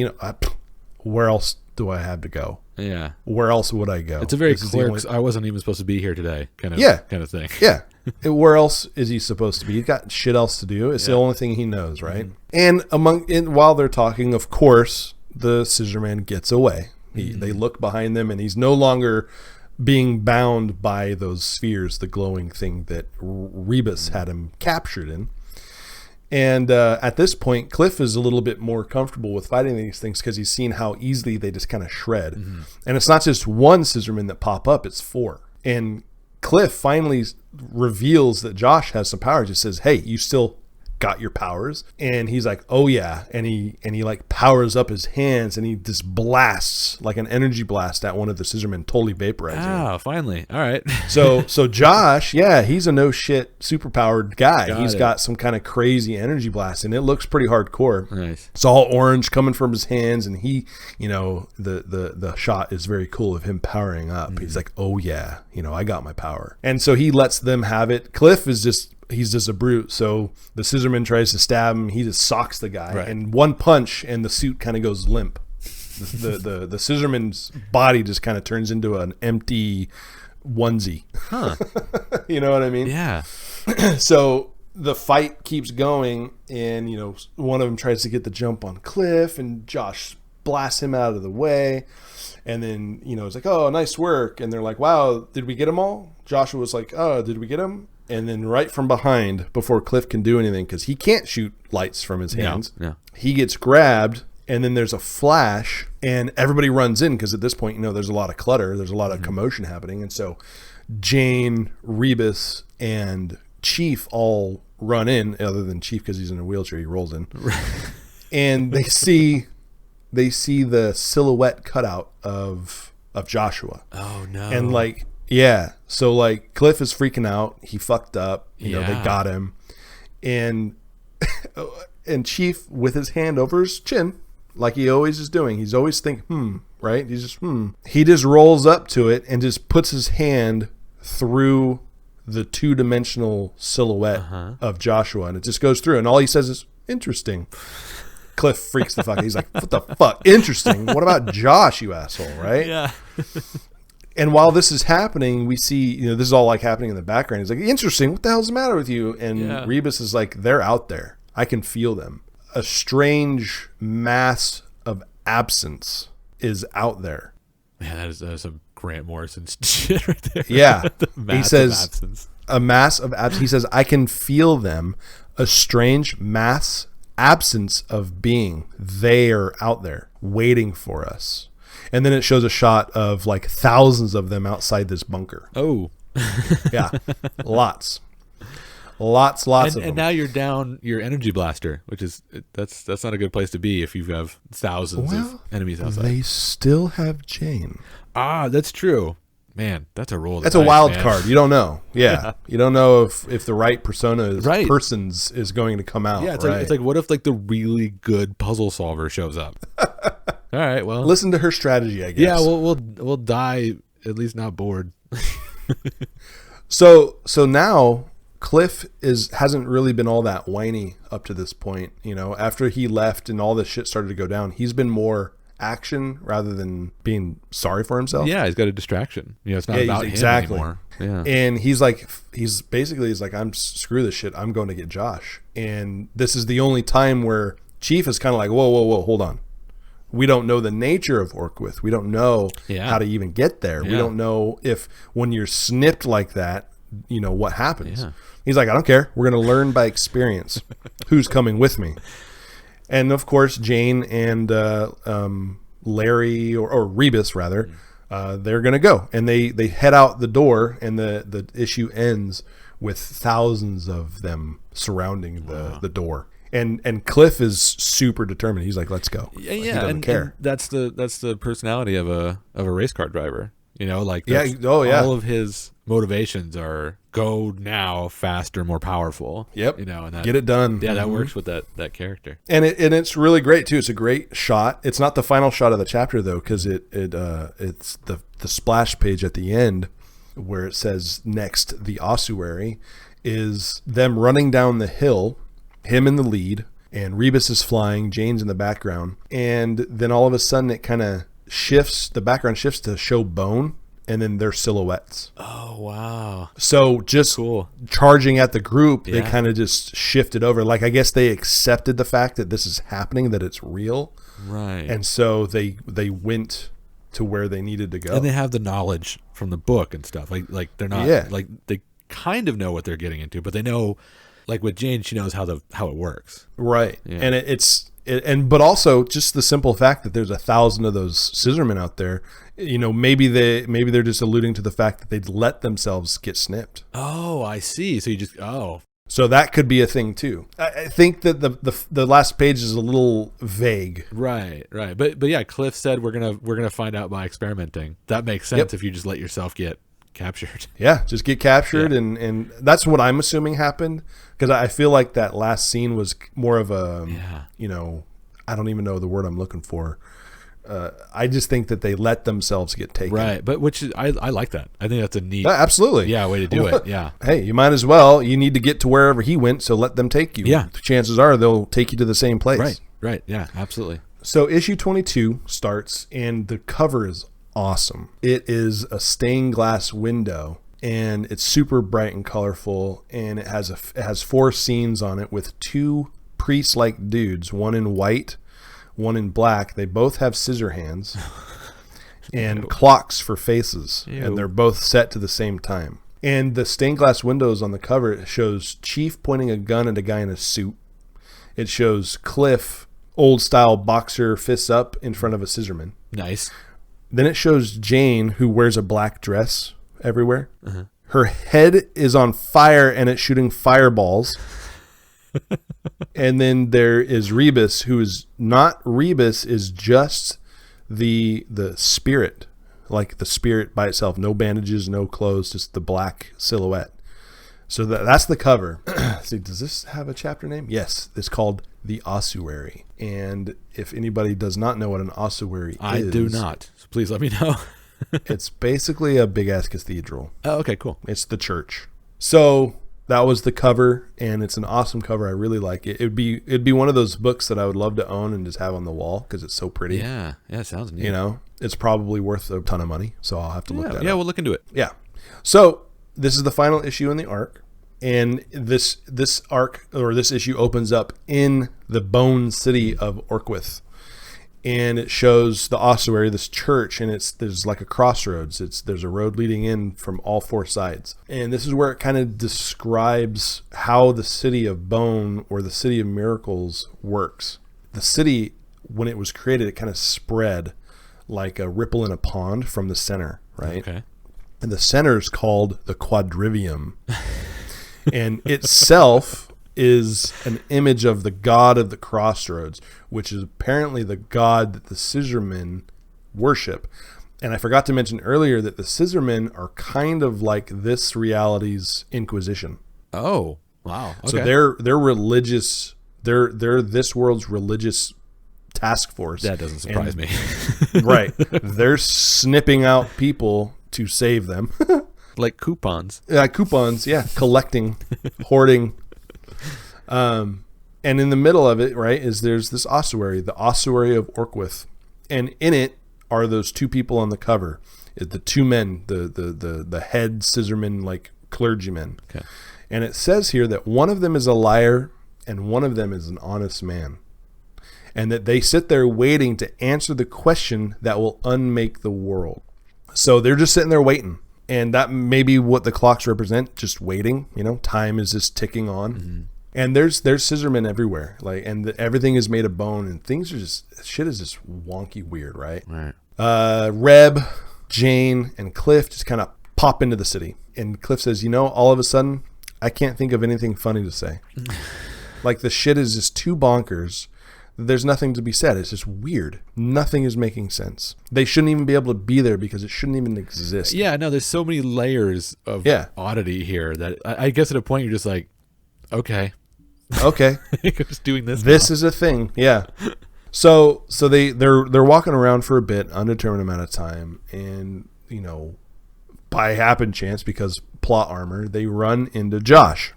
where else do I have to go? Yeah. Where else would I go? It's a very Clerks, I wasn't even supposed to be here today kind of thing. Yeah. Where else is he supposed to be? He's got shit else to do. It's the only thing he knows, right? And while they're talking, of course, the scissorman gets away. They look behind them, and he's no longer being bound by those spheres, the glowing thing that Rebus had him captured in. And at this point, Cliff is a little bit more comfortable with fighting these things because he's seen how easily they just kind of shred. And it's not just one scissorman that pop up, it's 4. And Cliff finally reveals that Josh has some powers. He says, hey, you still got your powers? And he's like, oh yeah. And he like powers up his hands, and he just blasts like an energy blast at one of the scissormen, totally vaporizing. Finally. All right. So Josh, he's a no shit superpowered guy. He's got some kind of crazy energy blast, and it looks pretty hardcore. Nice. It's all orange coming from his hands, and he, the shot is very cool of him powering up. He's like, oh yeah, I got my power. And so he lets them have it. Cliff is he's just a brute. So the scissorman tries to stab him. He just socks the guy, and one punch, and the suit kind of goes limp. The scissorman's body just kind of turns into an empty onesie. Huh. You know what I mean? Yeah. So the fight keeps going, and one of them tries to get the jump on Cliff, and Josh blasts him out of the way. And then it's like, oh, nice work. And they're like, wow, did we get them all? Joshua was like, oh, did we get them? And then right from behind, before Cliff can do anything, because he can't shoot lights from his hands, he gets grabbed. And then there's a flash, and everybody runs in because at this point, there's a lot of clutter, there's a lot of commotion happening, and so Jane, Rebus, and Chief all run in. Other than Chief, because he's in a wheelchair, he rolls in, and they see the silhouette cutout of Joshua. Oh no! And so Cliff is freaking out. He fucked up. They got him, and Chief with his hand over his chin, like he always is doing. He's always thinking, right? He's just, He just rolls up to it and just puts his hand through the two-dimensional silhouette of Joshua, and it just goes through. And all he says is, interesting. Cliff freaks the fuck out. He's like, what the fuck? Interesting? What about Josh, you asshole, right? Yeah. And while this is happening, we see, this is all like happening in the background. He's like, interesting. What the hell's the matter with you? And Rebus is like, they're out there. I can feel them. A strange mass of absence is out there. Man, that is some Grant Morrison shit right there. Yeah. He says, a mass of absence. He says, I can feel them. A strange mass absence of being. They are out there waiting for us. And then it shows a shot of like thousands of them outside this bunker. Oh. Yeah. Lots of them. And now you're down your energy blaster, which is that's not a good place to be if you have thousands of enemies outside. They still have Jane. Ah, that's true. Man, that's a roll. That's a wild card. You don't know. Yeah. You don't know if the right persons is going to come out. Yeah, it's like what if like the really good puzzle solver shows up? All right, well, listen to her strategy, I guess. Yeah, we'll die at least not bored. So now Cliff hasn't really been all that whiny up to this point. After he left and all this shit started to go down, he's been more action rather than being sorry for himself. Yeah, he's got a distraction. It's not about him anymore. Yeah. And he's basically I'm screw this shit. I'm going to get Josh. And this is the only time where Chief is kind of like, whoa, hold on. We don't know the nature of Orqwith. We don't know how to even get there. Yeah. We don't know if when you're snipped like that, what happens. Yeah. He's like, I don't care. We're going to learn by experience. Who's coming with me? And of course, Jane and Larry or Rebus rather, they're going to go, and they head out the door, and the issue ends with thousands of them surrounding the door. And Cliff is super determined. He's like, let's go. Yeah, he doesn't care. And that's the personality of a race car driver. All of his motivations are go now, faster, more powerful. Yep. And that, get it done. Yeah, that works with that character. And it's really great too. It's a great shot. It's not the final shot of the chapter though, because it's the splash page at the end where it says next the ossuary is them running down the hill, him in the lead, and Rebus is flying, Jane's in the background, and then all of a sudden it kind of shifts, the background shifts to show bone, and then their silhouettes. Oh, wow. So just charging at the group, they kind of just shifted over. Like, I guess they accepted the fact that this is happening, that it's real. Right. And so they went to where they needed to go. And they have the knowledge from the book and stuff. Like they're not, like they kind of know what they're getting into, but they know, like with Jane, she knows how it works. Right. Yeah. And but also just the simple fact that there's 1,000 of those scissormen out there, maybe they're just alluding to the fact that they'd let themselves get snipped. Oh, I see. So so that could be a thing too. I think that the last page is a little vague. Right. But yeah, Cliff said we're gonna find out by experimenting. That makes sense if you just let yourself get captured. Yeah, just get captured, and that's what I'm assuming happened, because I feel like that last scene was more of a I don't even know the word I'm looking for. I just think that they let themselves get taken. Right, but I like that. I think that's a neat absolutely way to do it. Yeah. Hey, you might as well. You need to get to wherever he went, so let them take you. Yeah. Chances are they'll take you to the same place. Right. Yeah, absolutely. So issue 22 starts, and the cover is awesome. It is a stained glass window, and it's super bright and colorful, and it has 4 scenes on it with 2 priest-like dudes, one in white, one in black. They both have scissor hands and clocks for faces, and they're both set to the same time. And the stained glass windows on the cover, it shows Chief pointing a gun at a guy in a suit. It shows Cliff, old-style boxer, fists up in front of a scissorman. Nice. Then it shows Jane, who wears a black dress everywhere. Uh-huh. Her head is on fire, and it's shooting fireballs. And then there is Rebus, who is not Rebus, is just the spirit, like the spirit by itself. No bandages, no clothes, just the black silhouette. So that's the cover. See, does this have a chapter name? Yes, it's called The Ossuary. And if anybody does not know what an ossuary is... I do not. So please let me know. It's basically a big-ass cathedral. Oh, okay, cool. It's the church. So that was the cover, and it's an awesome cover. I really like it. It'd be one of those books that I would love to own and just have on the wall because it's so pretty. Yeah, it sounds neat. You know, it's probably worth a ton of money, so I'll have to look that up. Yeah, we'll look into it. Yeah. So this is the final issue in the arc, and this arc, or this issue, opens up in the Bone City of Orqwith. And it shows the ossuary, this church, and there's like a crossroads. There's a road leading in from all 4 sides. And this is where it kind of describes how the city of Bone, or the city of miracles, works. The city, when it was created, it kind of spread like a ripple in a pond from the center, right? Okay. And the center is called the quadrivium. And itself is an image of the god of the crossroads, which is apparently the god that the scissormen worship. And I forgot to mention earlier that the scissormen are kind of like this reality's Inquisition. Oh, wow. Okay. So they're religious. They're this world's religious task force. That doesn't surprise me. Right. They're snipping out people to save them. Like coupons. Yeah, coupons. Yeah, collecting, hoarding. And in the middle of it, right, there's this ossuary, the ossuary of Orqwith, and in it are those 2 people on the cover, the 2 men, the head scissormen, like clergymen. Okay. And it says here that one of them is a liar and one of them is an honest man, and that they sit there waiting to answer the question that will unmake the world. So they're just sitting there waiting. And that may be what the clocks represent, just waiting. You know, time is just ticking on. Mm-hmm. And there's scissormen everywhere, like, and everything is made of bone, and things are shit is just wonky weird, right? Right. Reb, Jane, and Cliff just kind of pop into the city, and Cliff says, all of a sudden, I can't think of anything funny to say. Like, the shit is just too bonkers. There's nothing to be said. It's just weird. Nothing is making sense. They shouldn't even be able to be there because it shouldn't even exist. Yeah, no, there's so many layers of oddity here that I guess at a point you're just like, okay. Just doing this. This is a thing. Yeah. So they're walking around for a bit, undetermined amount of time, and by happen chance, because plot armor, they run into Josh.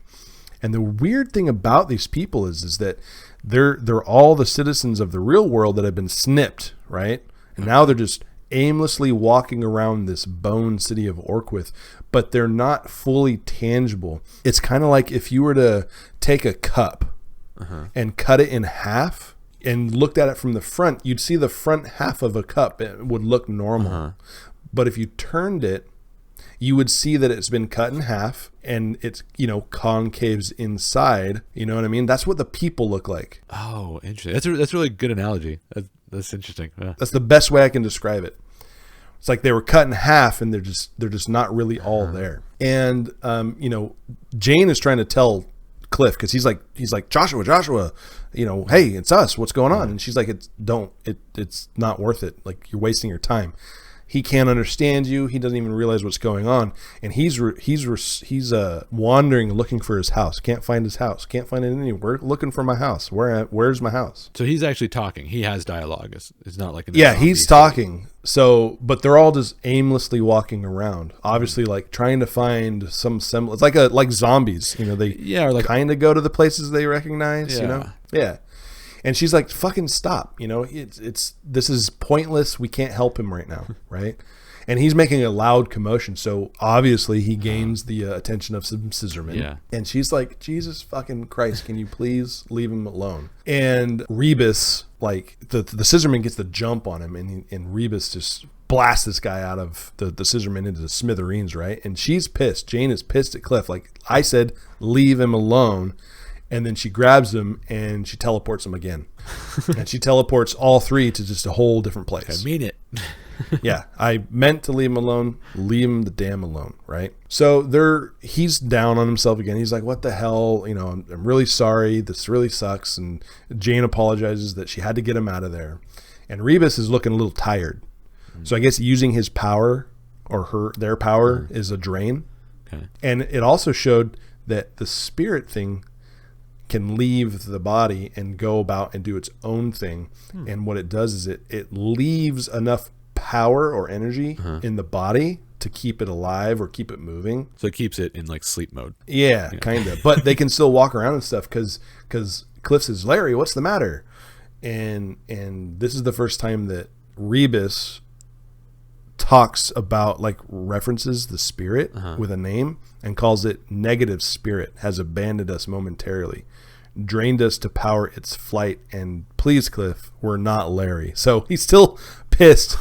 And the weird thing about these people is that they're all the citizens of the real world that have been snipped, right? And now they're just aimlessly walking around this bone city of Orqwith, but they're not fully tangible. It's kind of like if you were to take a cup and cut it in half and looked at it from the front, you'd see the front half of a cup. It would look normal. But if you turned it, you would see that it's been cut in half and it's, concaves inside. You know what I mean? That's what the people look like. Oh, interesting. That's a really good analogy. That's interesting. Yeah. That's the best way I can describe it. It's like they were cut in half and they're just not really all there. And, Jane is trying to tell Cliff, because he's like, Joshua, hey, it's us. What's going on? And she's like, it's not worth it. Like, you're wasting your time. He can't understand you. He doesn't even realize what's going on, and he's wandering, looking for his house. Can't find his house. Can't find it anywhere. Looking for my house. Where's my house? So he's actually talking. He has dialogue. It's not like he's talking. So, but they're all just aimlessly walking around, obviously, like trying to find some semblance. Like zombies. They or like kind of go to the places they recognize. Yeah. And she's like, fucking stop. You know, this is pointless. We can't help him right now. Right. And he's making a loud commotion. So obviously he gains the attention of some scissormen. Yeah. And she's like, Jesus fucking Christ, can you please leave him alone? And Rebus, like the scissorman gets the jump on him, and Rebus just blasts this guy out of the scissorman into the smithereens, right? And she's pissed. Jane is pissed at Cliff. Like, I said, leave him alone. And then she grabs him and she teleports him again. And she teleports all three to just a whole different place. I mean it. Yeah, I meant to leave him alone. Leave him the damn alone, right? So he's down on himself again. He's like, what the hell? You know, I'm really sorry. This really sucks. And Jane apologizes that she had to get him out of there. And Rebus is looking a little tired. So I guess using his power or their power is a drain. Okay. And it also showed that the spirit thing can leave the body and go about and do its own thing. And what it does is it leaves enough power or energy in the body to keep it alive or keep it moving. So it keeps it in like sleep mode. Yeah. Kind of. But they can still walk around and stuff because Cliff says, Larry, what's the matter? And this is the first time that Rebus talks about, like, references the spirit with a name and calls it negative spirit, has abandoned us momentarily, drained us to power its flight, and please, Cliff, we're not Larry. So he's still pissed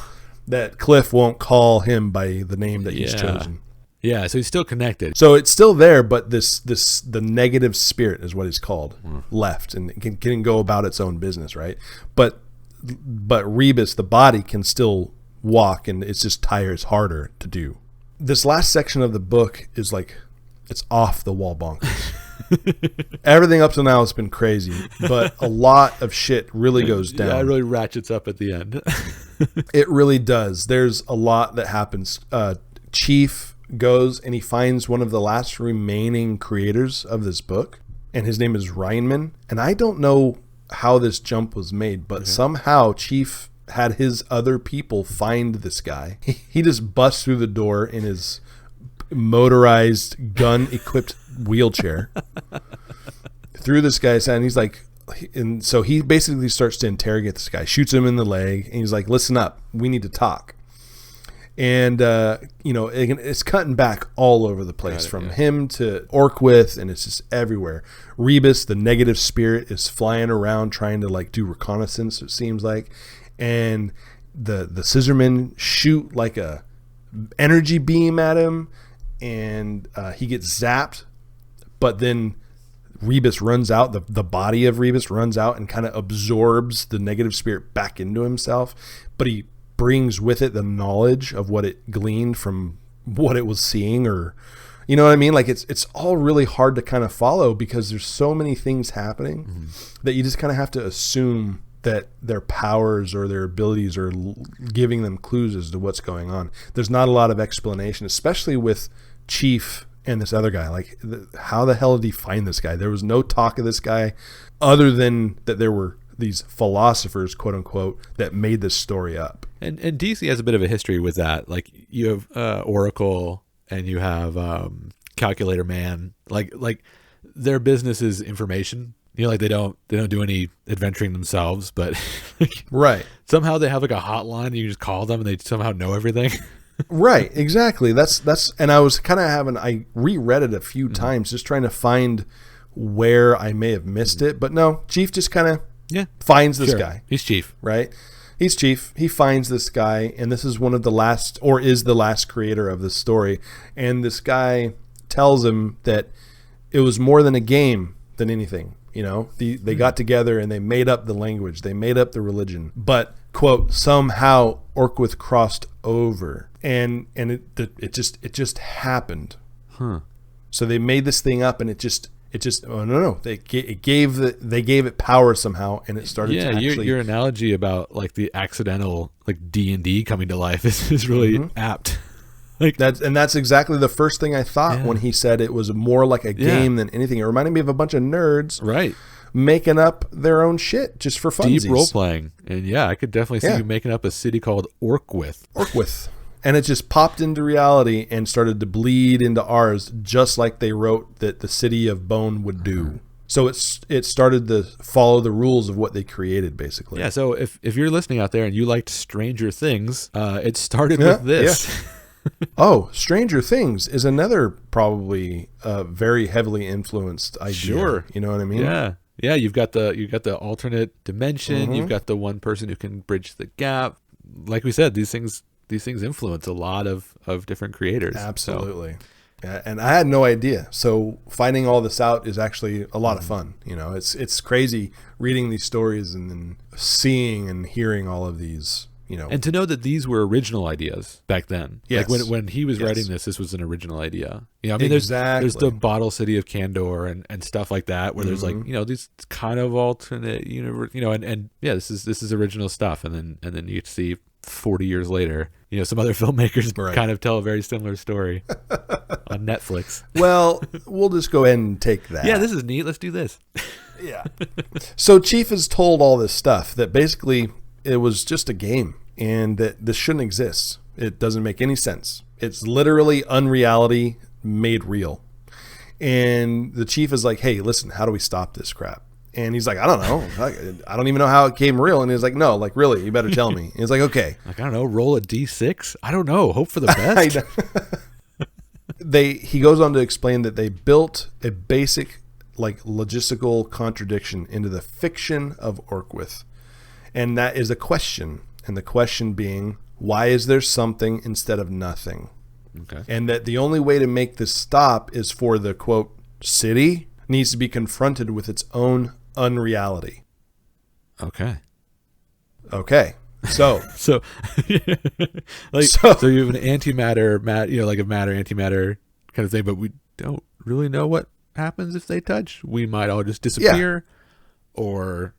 that Cliff won't call him by the name that he's chosen. Yeah, so he's still connected. So it's still there, but the negative spirit is what he's called, left, and it can go about its own business, right? But Rebus, the body, can still walk, and it's just tires harder to do. This last section of the book is like, it's off the wall bonkers. Everything up to now has been crazy, but a lot of shit really goes down. Yeah, it really ratchets up at the end. It really does. There's a lot that happens. Chief goes and he finds one of the last remaining creators of this book, and his name is Reinman. And I don't know how this jump was made, but somehow Chief had his other people find this guy. He just busts through the door in his motorized, gun-equipped wheelchair through this guy's side, and he's like, and so he basically starts to interrogate this guy, shoots him in the leg, and he's like, listen up, we need to talk. And it's cutting back all over the place, from him to Orqwith, and it's just everywhere. Rebus, the negative spirit, is flying around trying to, like, do reconnaissance, it seems like. And the scissormen shoot like a energy beam at him, and he gets zapped. But then Rebus runs out, the body of Rebus runs out and kind of absorbs the negative spirit back into himself. But he brings with it the knowledge of what it gleaned from what it was seeing, or, you know what I mean? Like, it's all really hard to kind of follow because there's so many things happening that you just kind of have to assume that their powers or their abilities are giving them clues as to what's going on. There's not a lot of explanation, especially with Chief and this other guy. Like, how the hell did he find this guy? There was no talk of this guy other than that there were these philosophers, quote unquote, that made this story up. And DC has a bit of a history with that. Like, you have Oracle and you have Calculator Man. Like their business is information. You know, like they don't do any adventuring themselves, but right. Somehow they have like a hotline and you just call them and they somehow know everything. Right, exactly. That's and I was kind of I reread it a few times just trying to find where I may have missed it, but no, Chief just kind of finds this guy. He's Chief, right? He's Chief. He finds this guy, and this is one of the last, or is the last creator of this story. And this guy tells him that it was more than a game than anything. You know, they got together and they made up the language, they made up the religion, but, quote, somehow Orqwith crossed over, and it just happened. So they made this thing up, and it just they gave it power somehow, and it started to actually. Your analogy about like the accidental like D&D coming to life is really apt. Like that's exactly the first thing I thought when he said it was more like a game than anything. It reminded me of a bunch of nerds, right, making up their own shit just for funsies. Deep role playing, and I could definitely see you making up a city called Orqwith, and it just popped into reality and started to bleed into ours, just like they wrote that the city of Bone would do. So it started to follow the rules of what they created, basically. Yeah, so if you're listening out there and you liked Stranger Things, it started with this. Yeah. Oh, Stranger Things is another probably very heavily influenced idea. Sure. You know what I mean? Yeah. Yeah, you've got the alternate dimension, you've got the one person who can bridge the gap. Like we said, these things influence a lot of different creators. Absolutely. So. Yeah, and I had no idea. So finding all this out is actually a lot of fun. You know, it's crazy reading these stories and then seeing and hearing all of these, you know. And to know that these were original ideas back then. Yes. Like when he was writing this was an original idea. You know, I mean, there's the Bottle City of Candor and stuff like that, where there's like, you know, these kind of alternate universe, you know, and yeah, this is original stuff. And then you see 40 years later, you know, some other filmmakers kind of tell a very similar story on Netflix. Well, we'll just go ahead and take that. Yeah, this is neat. Let's do this. Yeah. So Chief is told all this stuff that basically it was just a game and that this shouldn't exist. It doesn't make any sense. It's literally unreality made real. And the chief is like, hey, listen, how do we stop this crap? And he's like, I don't know. I don't even know how it came real. And he's like, no, like, really, you better tell me. And he's like, okay. Like, I don't know, roll a D6? I don't know. Hope for the best. He goes on to explain that they built a basic, like, logistical contradiction into the fiction of Orqwith. And that is a question. And the question being, why is there something instead of nothing? Okay. And that the only way to make this stop is for the, quote, city needs to be confronted with its own unreality. Okay. So so you have an antimatter, you know, like a matter antimatter kind of thing, but we don't really know what happens if they touch. We might all just disappear, or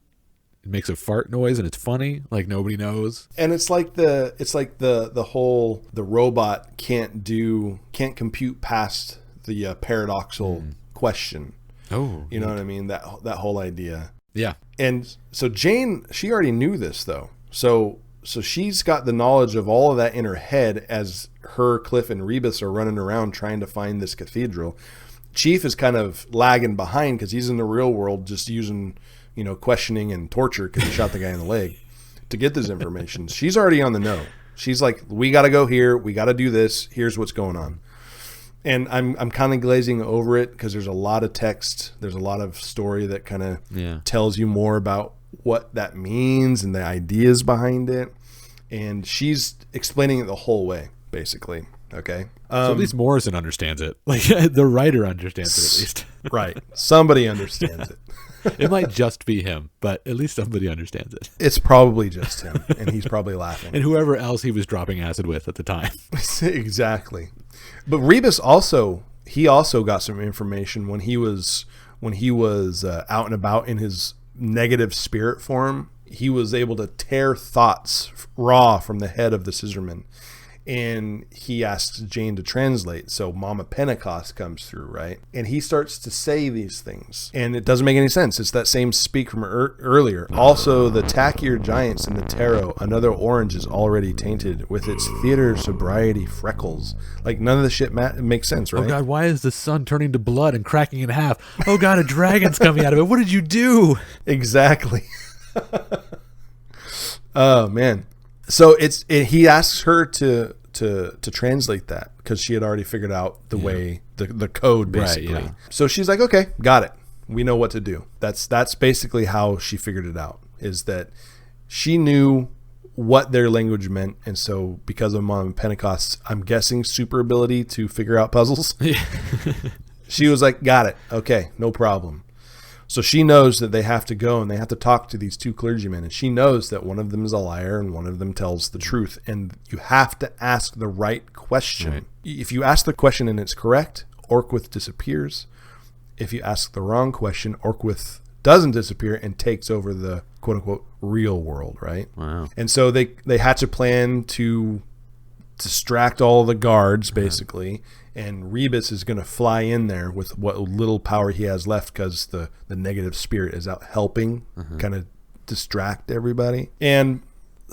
it makes a fart noise and it's funny, like nobody knows. And it's like the whole robot can't compute past the paradoxical question. Oh, you know what I mean? That whole idea. Yeah. And so Jane, she already knew this though. So she's got the knowledge of all of that in her head as her, Cliff, and Rebus are running around trying to find this cathedral. Chief is kind of lagging behind because he's in the real world just using, you know, questioning and torture because he shot the guy in the leg to get this information. She's already on the know. She's like, we got to go here. We got to do this. Here's what's going on. And I'm kind of glazing over it because there's a lot of text. There's a lot of story that kind of tells you more about what that means and the ideas behind it. And she's explaining it the whole way, basically. Okay. So at least Morrison understands it. Like the writer understands it at least. Right. Somebody understands it. It might just be him, but at least somebody understands it. It's probably just him, and he's probably laughing. And whoever else he was dropping acid with at the time. Exactly. But Rebus also got some information when he was out and about in his negative spirit form. He was able to tear thoughts raw from the head of the scissorman. And he asks Jane to translate. So Mama Pentecost comes through, right? And he starts to say these things. And it doesn't make any sense. It's that same speak from earlier. Also, the tackier giants in the tarot, another orange is already tainted with its theater sobriety freckles. Like, none of the shit makes sense, right? Oh, God, why is the sun turning to blood and cracking in half? Oh, God, a dragon's coming out of it. What did you do? Exactly. Oh, man. So he asks her to translate that because she had already figured out the way the code basically. Right, yeah. So she's like, okay, got it. We know what to do. That's basically how she figured it out, is that she knew what their language meant, and so because of Mom and Pentecost, I'm guessing super ability to figure out puzzles. Yeah. She was like, got it. Okay, no problem. So she knows that they have to go and they have to talk to these two clergymen. And she knows that one of them is a liar and one of them tells the truth. And you have to ask the right question. Right. If you ask the question and it's correct, Orqwith disappears. If you ask the wrong question, Orqwith doesn't disappear and takes over the quote-unquote real world, right? Wow. And so they hatch a plan to distract all the guards, basically. And Rebus is going to fly in there with what little power he has left because the negative spirit is out helping kind of distract everybody. And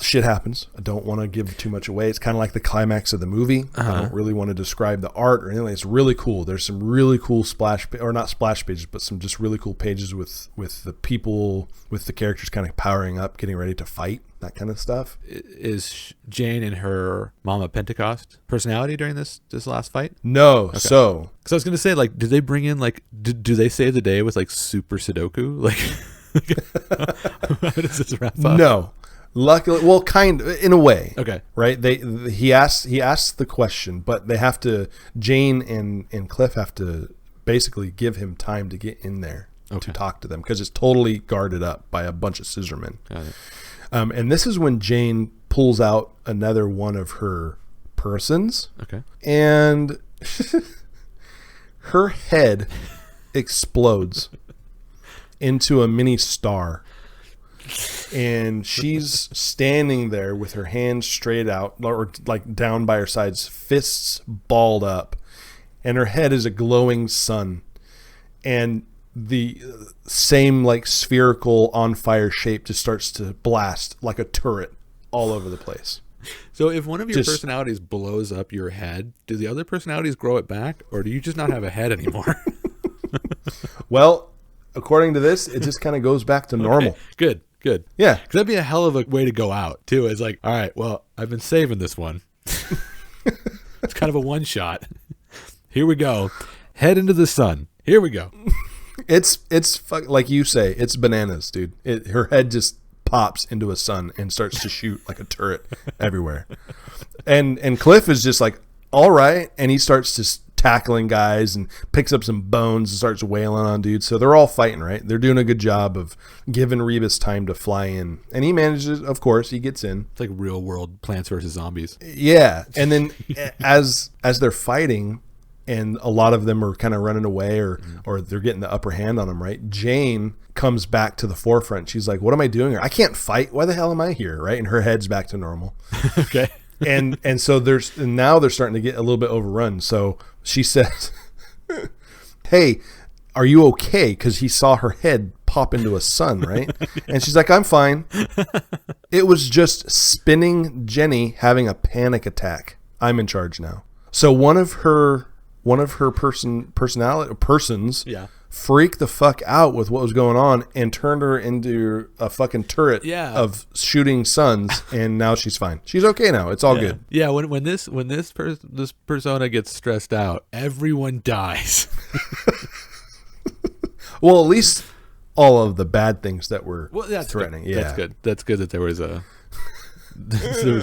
shit happens. I don't want to give too much away. It's kind of like the climax of the movie. I don't really want to describe the art or anything. It's really cool. There's some really cool not splash pages, but some just really cool pages with the people, with the characters kind of powering up, getting ready to fight, that kind of stuff. Is Jane in her Mama Pentecost personality during this last fight? No. Okay. So, because I was going to say, like, did they bring in, like, do they save the day with, like, Super Sudoku? Like, how does this wrap up? No. Luckily, well, kind of, in a way. Okay. Right? He asks the question, but they have to, Jane and Cliff have to basically give him time to get in there to talk to them, because it's totally guarded up by a bunch of scissormen. Got it. And this is when Jane pulls out another one of her persons. Okay. And her head explodes into a mini star. And she's standing there with her hands straight out, or like down by her sides, fists balled up, and her head is a glowing sun, and the same like spherical on fire shape just starts to blast like a turret all over the place. So if one of your personalities blows up your head, do the other personalities grow it back, or do you just not have a head anymore? Well, according to this, it just kind of goes back to normal. Okay. Good. Yeah. 'Cause that'd be a hell of a way to go out, too. It's like, all right, well, I've been saving this one. It's kind of a one shot. Here we go. Head into the sun. Here we go. It's like you say, it's bananas, dude. Her head just pops into a sun and starts to shoot like a turret everywhere. And Cliff is just like, all right. And he starts to tackling guys and picks up some bones and starts wailing on dudes. So they're all fighting, right? They're doing a good job of giving Rebus time to fly in. And he manages, of course, he gets in. It's like real world Plants vs. Zombies. Yeah. And then as they're fighting, and a lot of them are kind of running away or they're getting the upper hand on them, right? Jane comes back to the forefront. She's like, what am I doing here? I can't fight. Why the hell am I here? Right? And her head's back to normal. Okay. And so now they're starting to get a little bit overrun. So she says, hey, are you okay? Because he saw her head pop into a sun, right? And she's like, I'm fine. It was just spinning Jenny having a panic attack. I'm in charge now. So one of her persons freaked the fuck out with what was going on and turned her into a fucking turret of shooting suns, and now she's fine. She's okay now. It's all good. Yeah, when this persona gets stressed out, everyone dies. Well, at least all of the bad things that were threatening. Good. Yeah, That's good that there was a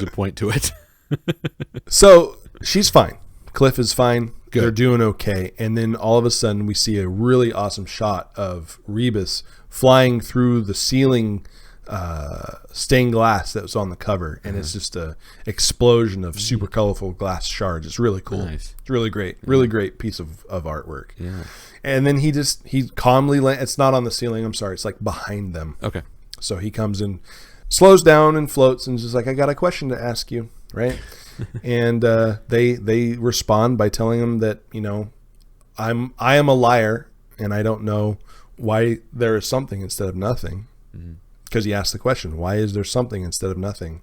point to it. So she's fine. Cliff is fine. Good. They're doing okay. And then all of a sudden we see a really awesome shot of Rebus flying through the ceiling stained glass that was on the cover. And it's just a explosion of super colorful glass shards. It's really cool. Nice. It's really great. Really great piece of artwork. Yeah. And then he calmly it's not on the ceiling. I'm sorry. It's like behind them. Okay. So he comes in, slows down and floats and is just like, I got a question to ask you. Right. And they respond by telling him that, I am a liar and I don't know why there is something instead of nothing, because he asked the question, why is there something instead of nothing?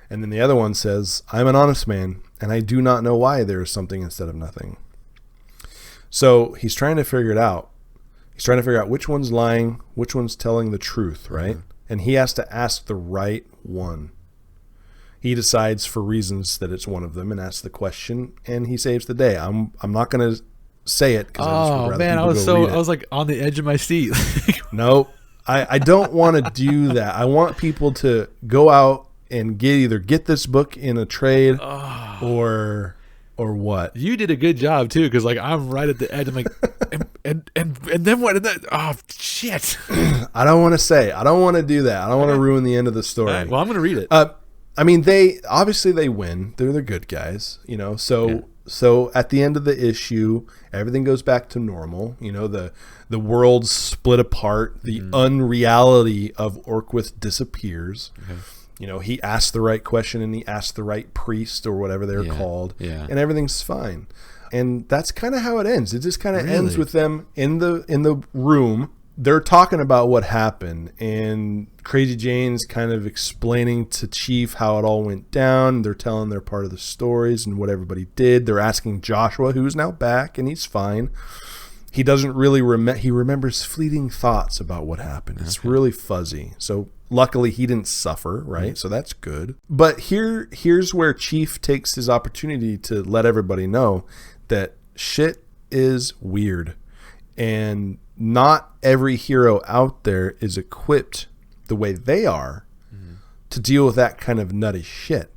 And then the other one says, I'm an honest man and I do not know why there is something instead of nothing. So he's trying to figure it out. He's trying to figure out which one's lying, which one's telling the truth, right? And he has to ask the right one. He decides for reasons that it's one of them and asks the question, and he saves the day. I'm not going to say it because I was like on the edge of my seat. No, I don't want to do that. I want people to go out and either get this book in a trade or what. You did a good job too, because like I'm right at the edge. I'm like, and then what? Oh shit! I don't want to say. I don't want to do that. I don't want to ruin the end of the story. Right, well, I'm going to read it. I mean, they win. They're the good guys, So at the end of the issue, everything goes back to normal. The world's split apart. The unreality of Orqwith disappears. Okay. He asked the right question and he asked the right priest or whatever they're called, and everything's fine. And that's kind of how it ends. It just kind of ends with them in the room they're talking about what happened, and Crazy Jane's kind of explaining to Chief how it all went down. They're telling their part of the stories and what everybody did. They're asking Joshua, who's now back, and he's fine. He doesn't really he remembers fleeting thoughts about what happened. Okay. It's really fuzzy. So luckily he didn't suffer, right? So that's good. But here's where Chief takes his opportunity to let everybody know that shit is weird. And not every hero out there is equipped the way they are to deal with that kind of nutty shit.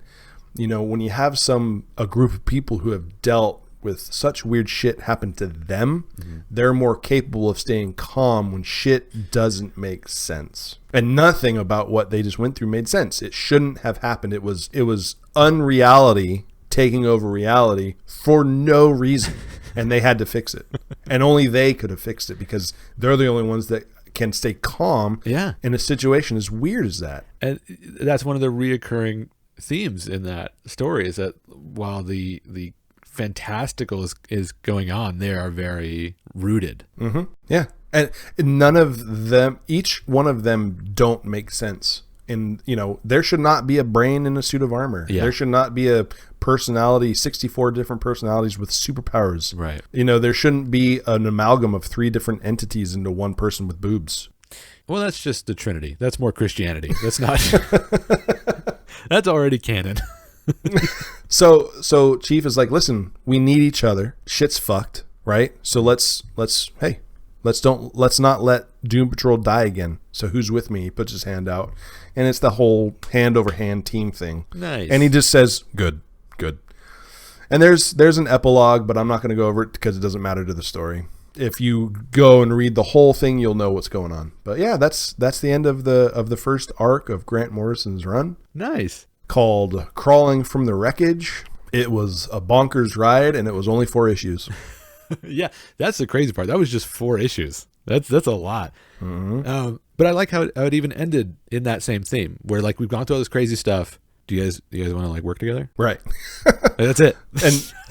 You know, when you have a group of people who have dealt with such weird shit happen to them, they're more capable of staying calm when shit doesn't make sense. And nothing about what they just went through made sense. It shouldn't have happened. It was unreality taking over reality for no reason. And they had to fix it. And only they could have fixed it because they're the only ones that can stay calm in a situation as weird as that. And that's one of the reoccurring themes in that story, is that while the fantastical is going on, they are very rooted. Yeah. And none of them, each one of them don't make sense. And, you know, there should not be a brain in a suit of armor. Yeah. There should not be a personality, 64 different personalities with superpowers. Right. You know, there shouldn't be an amalgam of 3 different entities into one person with boobs. Well, that's just the Trinity. That's more Christianity. That's not. That's already canon. So Chief is like, listen, we need each other. Shit's fucked, right? So let's not let Doom Patrol die again. So who's with me? He puts his hand out, and it's the whole hand over hand team thing. Nice. And he just says, good. And there's an epilogue, but I'm not going to go over it because it doesn't matter to the story. If you go and read the whole thing, you'll know what's going on. But yeah, that's the end of the first arc of Grant Morrison's run. Nice. Called Crawling from the Wreckage. It was a bonkers ride, and it was only 4 issues. Yeah, that's the crazy part. That was just 4 issues. That's a lot. But I like how it even ended in that same theme, where like we've gone through all this crazy stuff. Do you guys want to like work together? Right. That's it.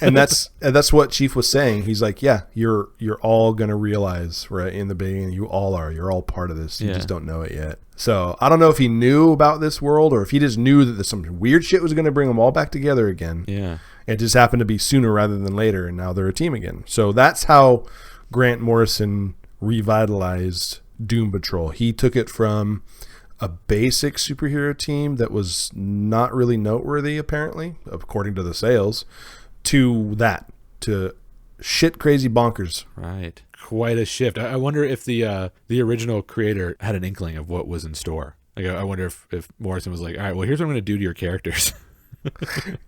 and that's what Chief was saying. He's like, yeah, you're all gonna realize right in the beginning. You all are. You're all part of this. You just don't know it yet. So I don't know if he knew about this world or if he just knew that some weird shit was gonna bring them all back together again. Yeah. It just happened to be sooner rather than later, and now they're a team again. So that's how Grant Morrison revitalized Doom Patrol. He took it from a basic superhero team that was not really noteworthy, apparently, according to the sales, to shit crazy bonkers. Right. Quite a shift. I wonder if the original creator had an inkling of what was in store. Like, I wonder if Morrison was like, all right, well, here's what I'm going to do to your characters.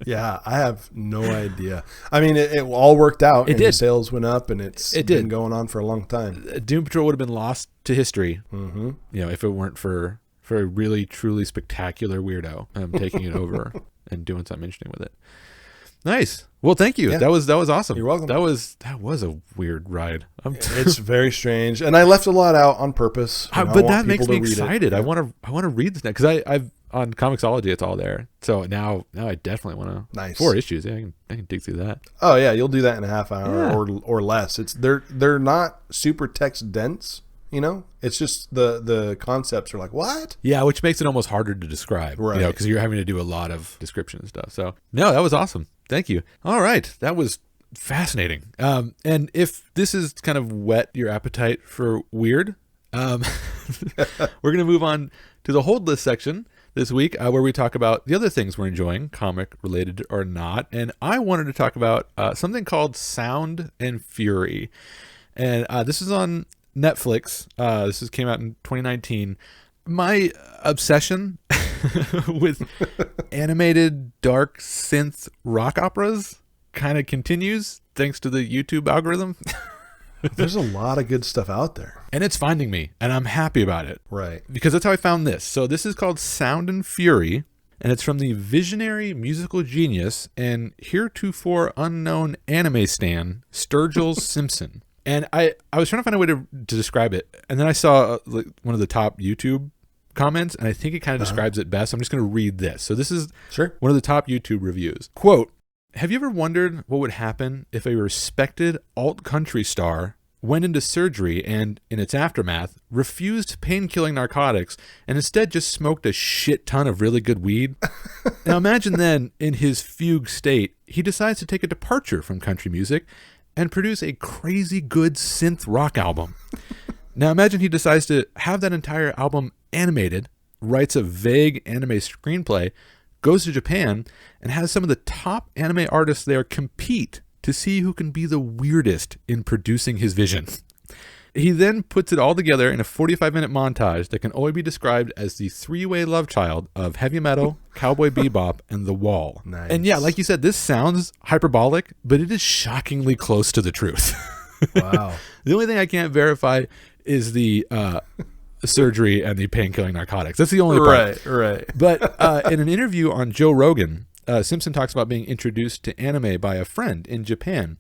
Yeah, I have no idea. I mean, it all worked out. It did. The sales went up, and it's been going on for a long time. Doom Patrol would have been lost to history, you know, if it weren't for a really, truly spectacular weirdo taking it over and doing something interesting with it. Nice. Well, thank you. Yeah. That was awesome. You're welcome. That was a weird ride. It's very strange, and I left a lot out on purpose. But that makes me excited. I want to read this now because I've on Comixology. It's all there. So now I definitely want to. Nice. 4 issues. Yeah, I can dig through that. Oh yeah, you'll do that in a half hour or less. They're not super text dense. You know, it's just the concepts are like, what? Yeah, which makes it almost harder to describe, right? You know, because you're having to do a lot of description and stuff. So, no, that was awesome. Thank you. All right, that was fascinating. And if this is kind of whet your appetite for weird, we're going to move on to the hold list section this week, where we talk about the other things we're enjoying, comic related or not. And I wanted to talk about something called Sound and Fury, and this is on Netflix. This came out in 2019. My obsession with animated dark synth rock operas kind of continues thanks to the YouTube algorithm. There's a lot of good stuff out there. And it's finding me, and I'm happy about it. Right. Because that's how I found this. So this is called Sound and Fury, and it's from the visionary musical genius and heretofore unknown anime stan, Sturgill Simpson. And I was trying to find a way to describe it, and then I saw one of the top YouTube comments, and I think it kind of describes it best. I'm just going to read this. So this is one of the top YouTube reviews. Quote, "Have you ever wondered what would happen if a respected alt-country star went into surgery and, in its aftermath, refused pain-killing narcotics and instead just smoked a shit ton of really good weed. Now imagine then, in his fugue state, he decides to take a departure from country music and produce a crazy good synth rock album. Now imagine he decides to have that entire album animated, writes a vague anime screenplay, goes to Japan, and has some of the top anime artists there compete to see who can be the weirdest in producing his vision. He then puts it all together in a 45-minute montage that can only be described as the three-way love child of heavy metal, Cowboy Bebop, and The Wall. Nice. And yeah, like you said, this sounds hyperbolic, but it is shockingly close to the truth. Wow. The only thing I can't verify is the surgery and the pain-killing narcotics. That's the only part. Right. But in an interview on Joe Rogan, Simpson talks about being introduced to anime by a friend in Japan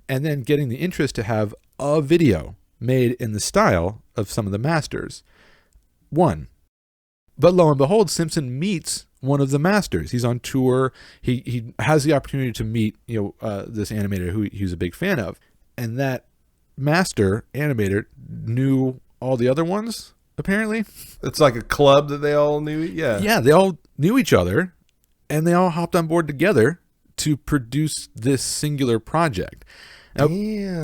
and then getting the interest to have a video made in the style of some of the masters. But lo and behold, Simpson meets one of the masters. He's on tour. He has the opportunity to meet this animator who he's a big fan of. And that master animator knew all the other ones, apparently. It's like a club that they all knew. Yeah, they all knew each other, and they all hopped on board together to produce this singular project. Now,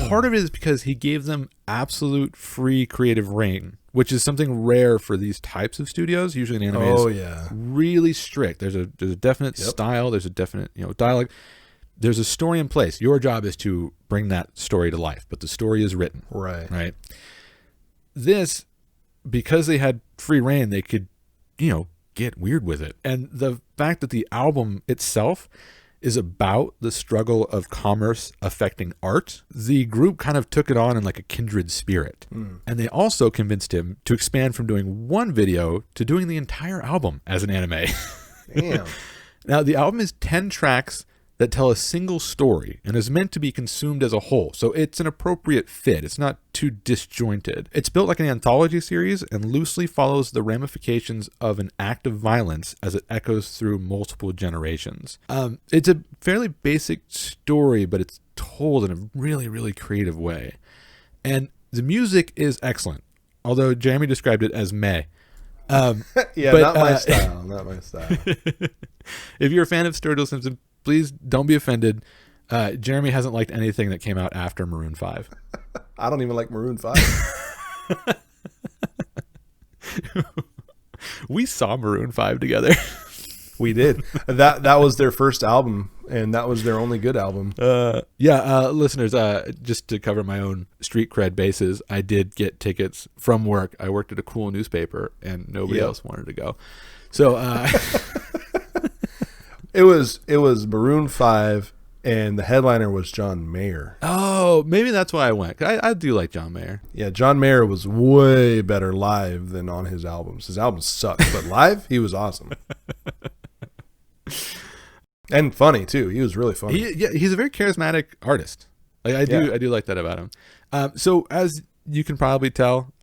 part of it is because he gave them absolute free creative reign, which is something rare for these types of studios. Usually in anime is really strict. There's a definite style. There's a definite dialogue. There's a story in place. Your job is to bring that story to life, but the story is written. Right. This, because they had free reign, they could, get weird with it. And the fact that the album itself is about the struggle of commerce affecting art, the group kind of took it on in like a kindred spirit. And they also convinced him to expand from doing one video to doing the entire album as an anime. Damn. Now, the album is 10 tracks that tell a single story and is meant to be consumed as a whole. So it's an appropriate fit. It's not too disjointed. It's built like an anthology series and loosely follows the ramifications of an act of violence as it echoes through multiple generations. It's a fairly basic story, but it's told in a really, really creative way. And the music is excellent, although Jeremy described it as meh. Not my style. Not my style. If you're a fan of Sturgill Simpson, please don't be offended. Jeremy hasn't liked anything that came out after Maroon 5. I don't even like Maroon 5. We saw Maroon 5 together. We did. That was their first album, and that was their only good album. Listeners, just to cover my own street cred bases, I did get tickets from work. I worked at a cool newspaper, and nobody else wanted to go. So It was Maroon 5, and the headliner was John Mayer. Oh, maybe that's why I went. I do like John Mayer. Yeah, John Mayer was way better live than on his albums. His albums sucked, but live, he was awesome. And funny, too. He was really funny. He's a very charismatic artist. I do like that about him. So as you can probably tell,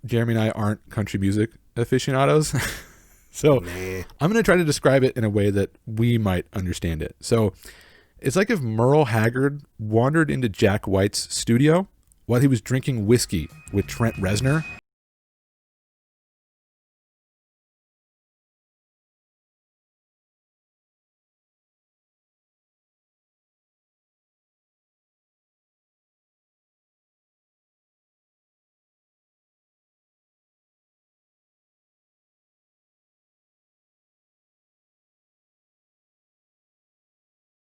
Jeremy and I aren't country music aficionados. So I'm going to try to describe it in a way that we might understand it. So it's like if Merle Haggard wandered into Jack White's studio while he was drinking whiskey with Trent Reznor.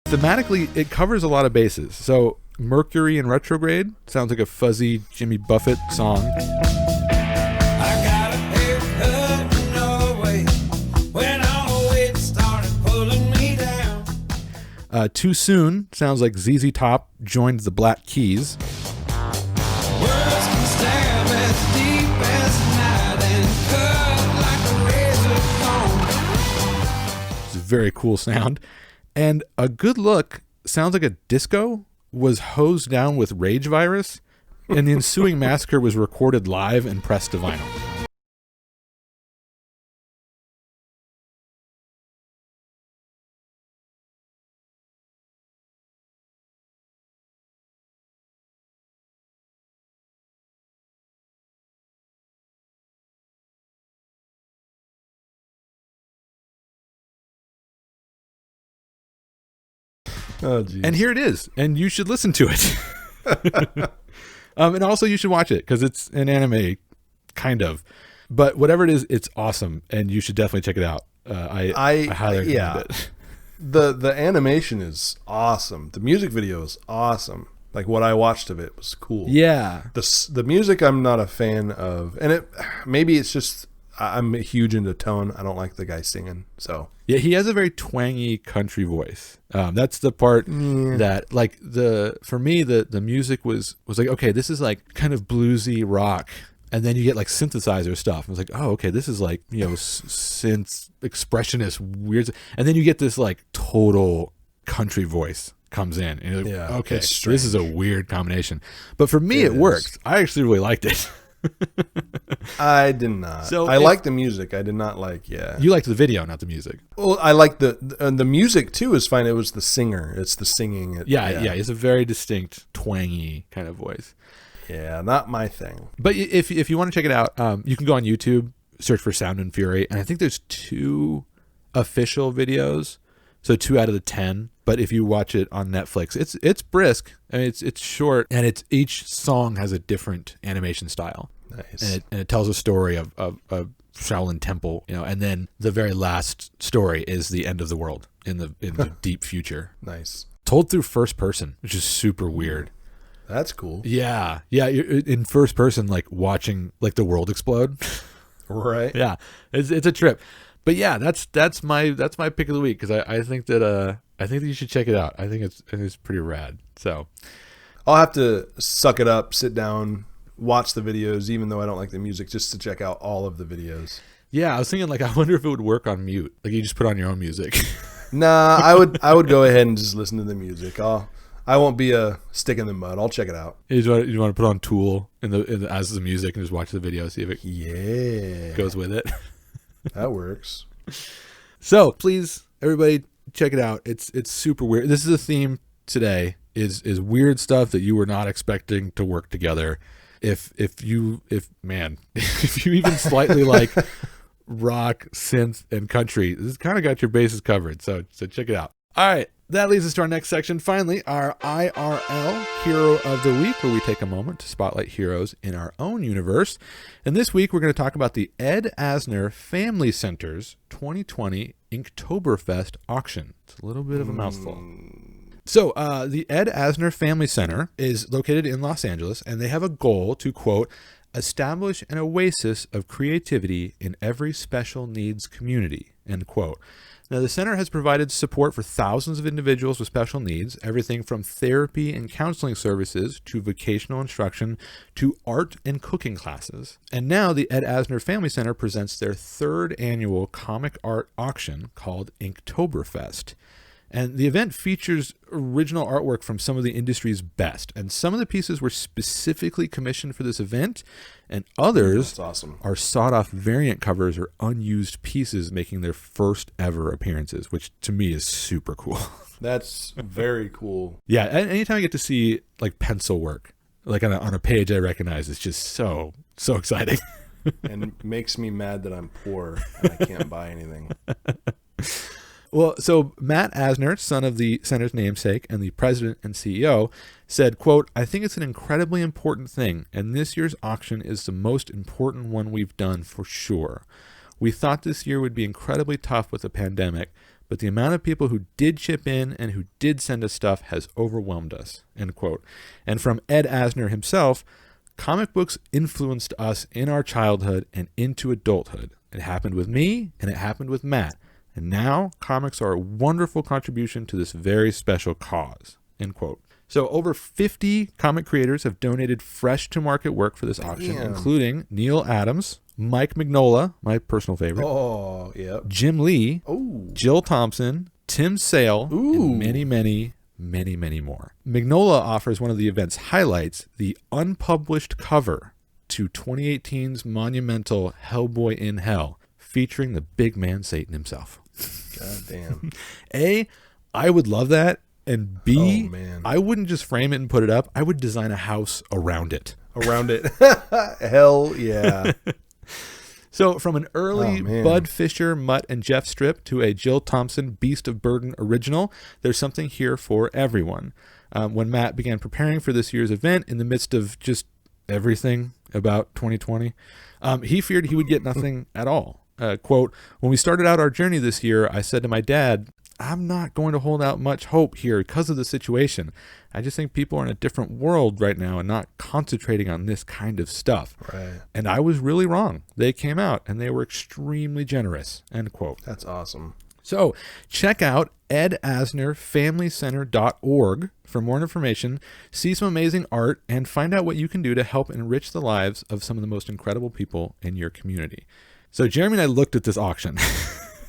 Thematically, it covers a lot of bases. So Mercury in Retrograde sounds like a fuzzy Jimmy Buffett song. I got a haircut in Norway when all the weight started pulling me down. Too Soon sounds like ZZ Top joined the Black Keys. Words can stab as deep as night and cut like a razor blade. It's a very cool sound. And A Good Look sounds like a disco was hosed down with rage virus, and the ensuing massacre was recorded live and pressed to vinyl. Oh, geez. And here it is, and you should listen to it. And also you should watch it because it's an anime, kind of. But whatever it is, it's awesome, and you should definitely check it out. I highly recommend it. The animation is awesome. The music video is awesome. Like what I watched of it was cool. Yeah. The music I'm not a fan of, and maybe it's just I'm huge into tone. I don't like the guy singing. So yeah, he has a very twangy country voice. That's the part that like for me the music was like, okay, this is like kind of bluesy rock. And then you get like synthesizer stuff. I was like, oh, okay, this is like, synth expressionist weird. And then you get this like total country voice comes in. And you're like, okay, this is a weird combination. But for me, it worked. I actually really liked it. I did not. So I like the music. I did not like, You liked the video, not the music. Well, I like the music too is fine. It was the singer. It's the singing. Yeah. It's a very distinct, twangy kind of voice. Yeah, not my thing. But if you want to check it out, you can go on YouTube, search for Sound and Fury, and I think there's 2 official videos, so 2 out of the 10. But if you watch it on Netflix, it's brisk. I mean, it's short, and each song has a different animation style. Nice. And it tells a story of Shaolin Temple, and then the very last story is the end of the world in the deep future. Nice. Told through first person, which is super weird. That's cool. Yeah. You're in first person, like watching like the world explode. Right. Yeah, it's a trip. But yeah, that's my pick of the week because I think that you should check it out. I think it's pretty rad. So I'll have to suck it up, sit down, watch the videos, even though I don't like the music, just to check out all of the videos. Yeah, I was thinking like I wonder if it would work on mute. Like you just put on your own music. Nah, I would go ahead and just listen to the music. I won't be a stick in the mud. I'll check it out. You want to put on Tool as the music and just watch the video, see if it goes with it. That works. So please, everybody, check it out. It's super weird. This is a theme today. Is weird stuff that you were not expecting to work together. If you even slightly like rock, synth, and country, this has kind of got your bases covered. So check it out. All right. That leads us to our next section. Finally, our IRL Hero of the Week, where we take a moment to spotlight heroes in our own universe. And this week, we're going to talk about the Ed Asner Family Center's 2020 Inktoberfest auction. It's a little bit of a mouthful. So the Ed Asner Family Center is located in Los Angeles, and they have a goal to, quote, establish an oasis of creativity in every special needs community, end quote. Now, the center has provided support for thousands of individuals with special needs, everything from therapy and counseling services to vocational instruction to art and cooking classes. And now the Ed Asner Family Center presents their 3rd annual comic art auction called Inktoberfest. And the event features original artwork from some of the industry's best. And some of the pieces were specifically commissioned for this event, and others are sought-off variant covers or unused pieces making their first ever appearances, which to me is super cool. That's very cool. Yeah, anytime I get to see like pencil work, like on a page I recognize, it's just so exciting. And makes me mad that I'm poor and I can't buy anything. Well, so Matt Asner, son of the center's namesake and the president and CEO, said, quote, I think it's an incredibly important thing, and this year's auction is the most important one we've done for sure. We thought this year would be incredibly tough with the pandemic, but the amount of people who did chip in and who did send us stuff has overwhelmed us, end quote. And from Ed Asner himself, comic books influenced us in our childhood and into adulthood. It happened with me, and it happened with Matt. And now, comics are a wonderful contribution to this very special cause, end quote. So over 50 comic creators have donated fresh-to-market work for this auction, including Neil Adams, Mike Mignola, my personal favorite, Jim Lee, Jill Thompson, Tim Sale, and many, many, many, many more. Mignola offers one of the event's highlights, the unpublished cover to 2018's monumental Hellboy in Hell, featuring the big man Satan himself. God damn. A, I would love that. And B, I wouldn't just frame it and put it up. I would design a house around it. Around it. Hell yeah. So from an early Oh, man. Bud Fisher, Mutt, and Jeff strip to a Jill Thompson Beast of Burden original, there's something here for everyone. When Matt began preparing for this year's event in the midst of just everything about 2020, he feared he would get nothing at all. Quote, when we started out our journey this year, I said to my dad, I'm not going to hold out much hope here because of the situation. I just think people are in a different world right now and not concentrating on this kind of stuff. Right. And I was really wrong. They came out and they were extremely generous, end quote. That's awesome. So check out edasnerfamilycenter.org for more information, see some amazing art, and find out what you can do to help enrich the lives of some of the most incredible people in your community. So Jeremy and I looked at this auction.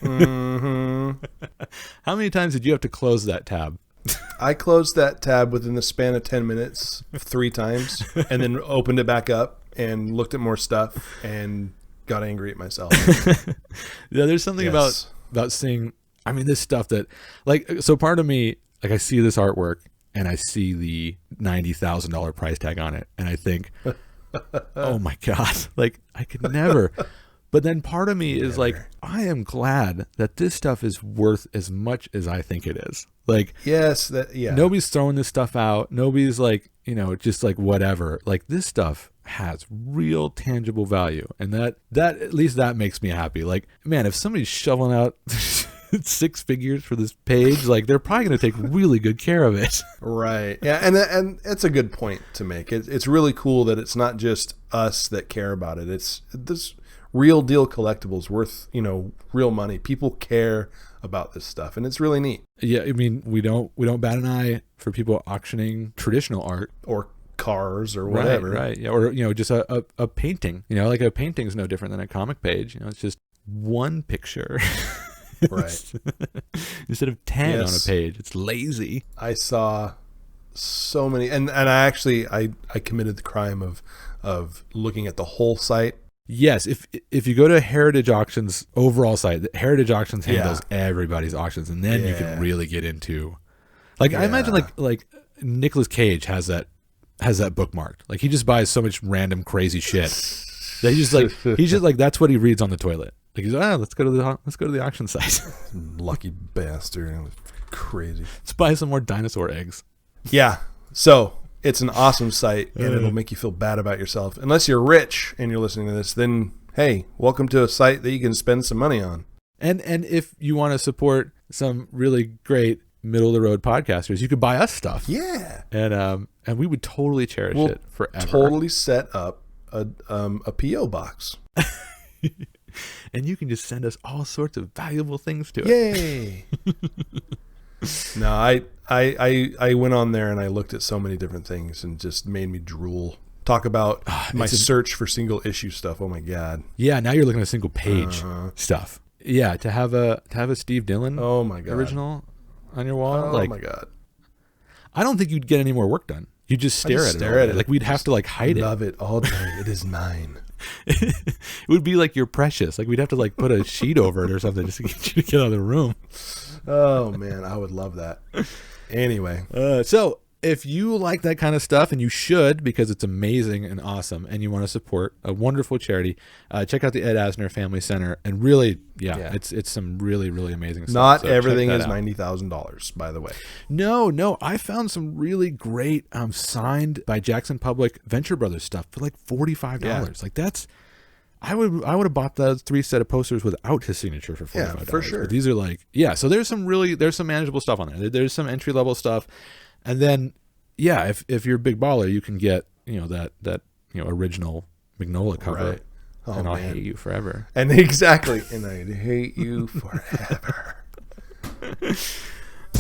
Mm-hmm. How many times did you have to close that tab? I closed that tab within the span of 10 minutes 3 times and then opened it back up and looked at more stuff and got angry at myself. Yeah, there's something Yes. about seeing, I mean, this stuff that, like, so part of me, like, I see this artwork and I see the $90,000 price tag on it and I think, oh my God, like, I could never. But then part of me is like, I am glad that this stuff is worth as much as I think it is. Like, Yes, nobody's throwing this stuff out. Nobody's like, just like whatever. Like, this stuff has real tangible value. And that at least that makes me happy. Like, man, if somebody's shoveling out 6 figures for this page, like, they're probably going to take really good care of it. Right. Yeah, and it's a good point to make. It's really cool that it's not just us that care about it. It's this real deal collectibles worth, real money. People care about this stuff, and it's really neat. Yeah, I mean, we don't bat an eye for people auctioning traditional art Or cars or whatever. Right. Yeah, or just a painting. Like a painting is no different than a comic page. It's just one picture. Right. Instead of 10 on a Yes. page. It's lazy. I saw so many, and I actually I committed the crime of looking at the whole site. Yes, if you go to Heritage Auctions overall site, Heritage Auctions handles Yeah. everybody's auctions, and then you can Yeah. really get into, like, I Yeah. imagine like Nicolas Cage has that bookmarked. Like, he just buys so much random crazy shit that he's just like that's what he reads on the toilet. Like, he's like, let's go to the auction site. Lucky bastard. Crazy. Let's buy some more dinosaur eggs. Yeah. So it's an awesome site, and it'll make you feel bad about yourself. Unless you're rich and you're listening to this, then hey, welcome to a site that you can spend some money on. And if you want to support some really great middle of the road podcasters, you could buy us stuff. Yeah. And we would totally cherish We'll it forever. totally set up a PO box. And you can just send us all sorts of valuable things to it. Yay. No, I went on there and I looked at so many different things and just made me drool. Talk about my search for single issue stuff. Oh my God. Yeah, now you're looking at single page stuff. Yeah, to have a Steve Dillon Oh my God. original on your wall. Oh my God. I don't think you'd get any more work done. You'd just stare just at stare it. at it. Like, we'd have to like hide it. Love it all day. It is mine. It would be like you're precious. Like, we'd have to like put a sheet over it or something just to get you to get out of the room. Oh man, I would love that. Anyway, So if you like that kind of stuff, and you should, because it's amazing and awesome, and you want to support a wonderful charity, check out the Ed Asner Family Center. And really, yeah. it's some really, really amazing stuff. not So check everything that is out. $90,000, by the way. No, I found some really great signed by Jackson Public Venture Brothers stuff for like $45. Yeah. Like, that's, I would have bought those 3 set of posters without his signature for $45. Yeah, for sure. But these are like, yeah. So there's some manageable stuff on there. There's some entry level stuff, and then yeah, if you're a big baller, you can get that original Magnolia cover, Right. Oh, and I'll man. hate you forever. And exactly, and I'd hate you forever.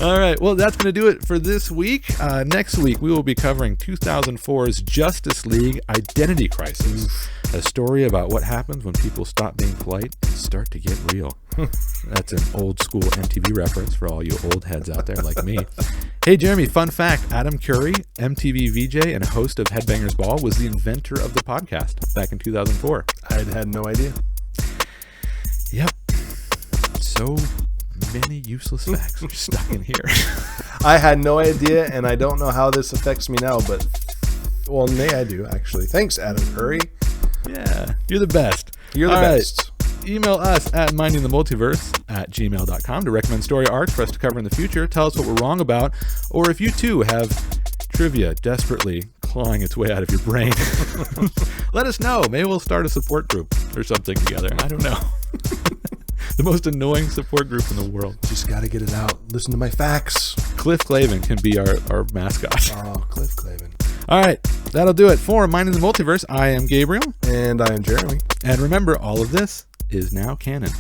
All right, well, that's going to do it for this week. Next week, we will be covering 2004's Justice League Identity Crisis, a story about what happens when people stop being polite and start to get real. That's an old school MTV reference for all you old heads out there like me. Hey, Jeremy, fun fact, Adam Curry, MTV VJ and host of Headbangers Ball, was the inventor of the podcast back in 2004. I had no idea. Yep. So many useless facts are stuck in here. I had no idea, and I don't know how this affects me now, but, well, nay, I do, actually. Thanks, Adam Curry. Yeah, you're the best. You're the All right. best. Email us at mindingthemultiverse@gmail.com to recommend story arcs for us to cover in the future. Tell us what we're wrong about, or if you too have trivia desperately clawing its way out of your brain, let us know. Maybe we'll start a support group or something together. I don't know. The most annoying support group in the world. Just got to get it out. Listen to my facts. Cliff Clavin can be our mascot. Oh, Cliff Clavin. All right, that'll do it for Minding the Multiverse. I am Gabriel. And I am Jeremy. And remember, all of this is now canon.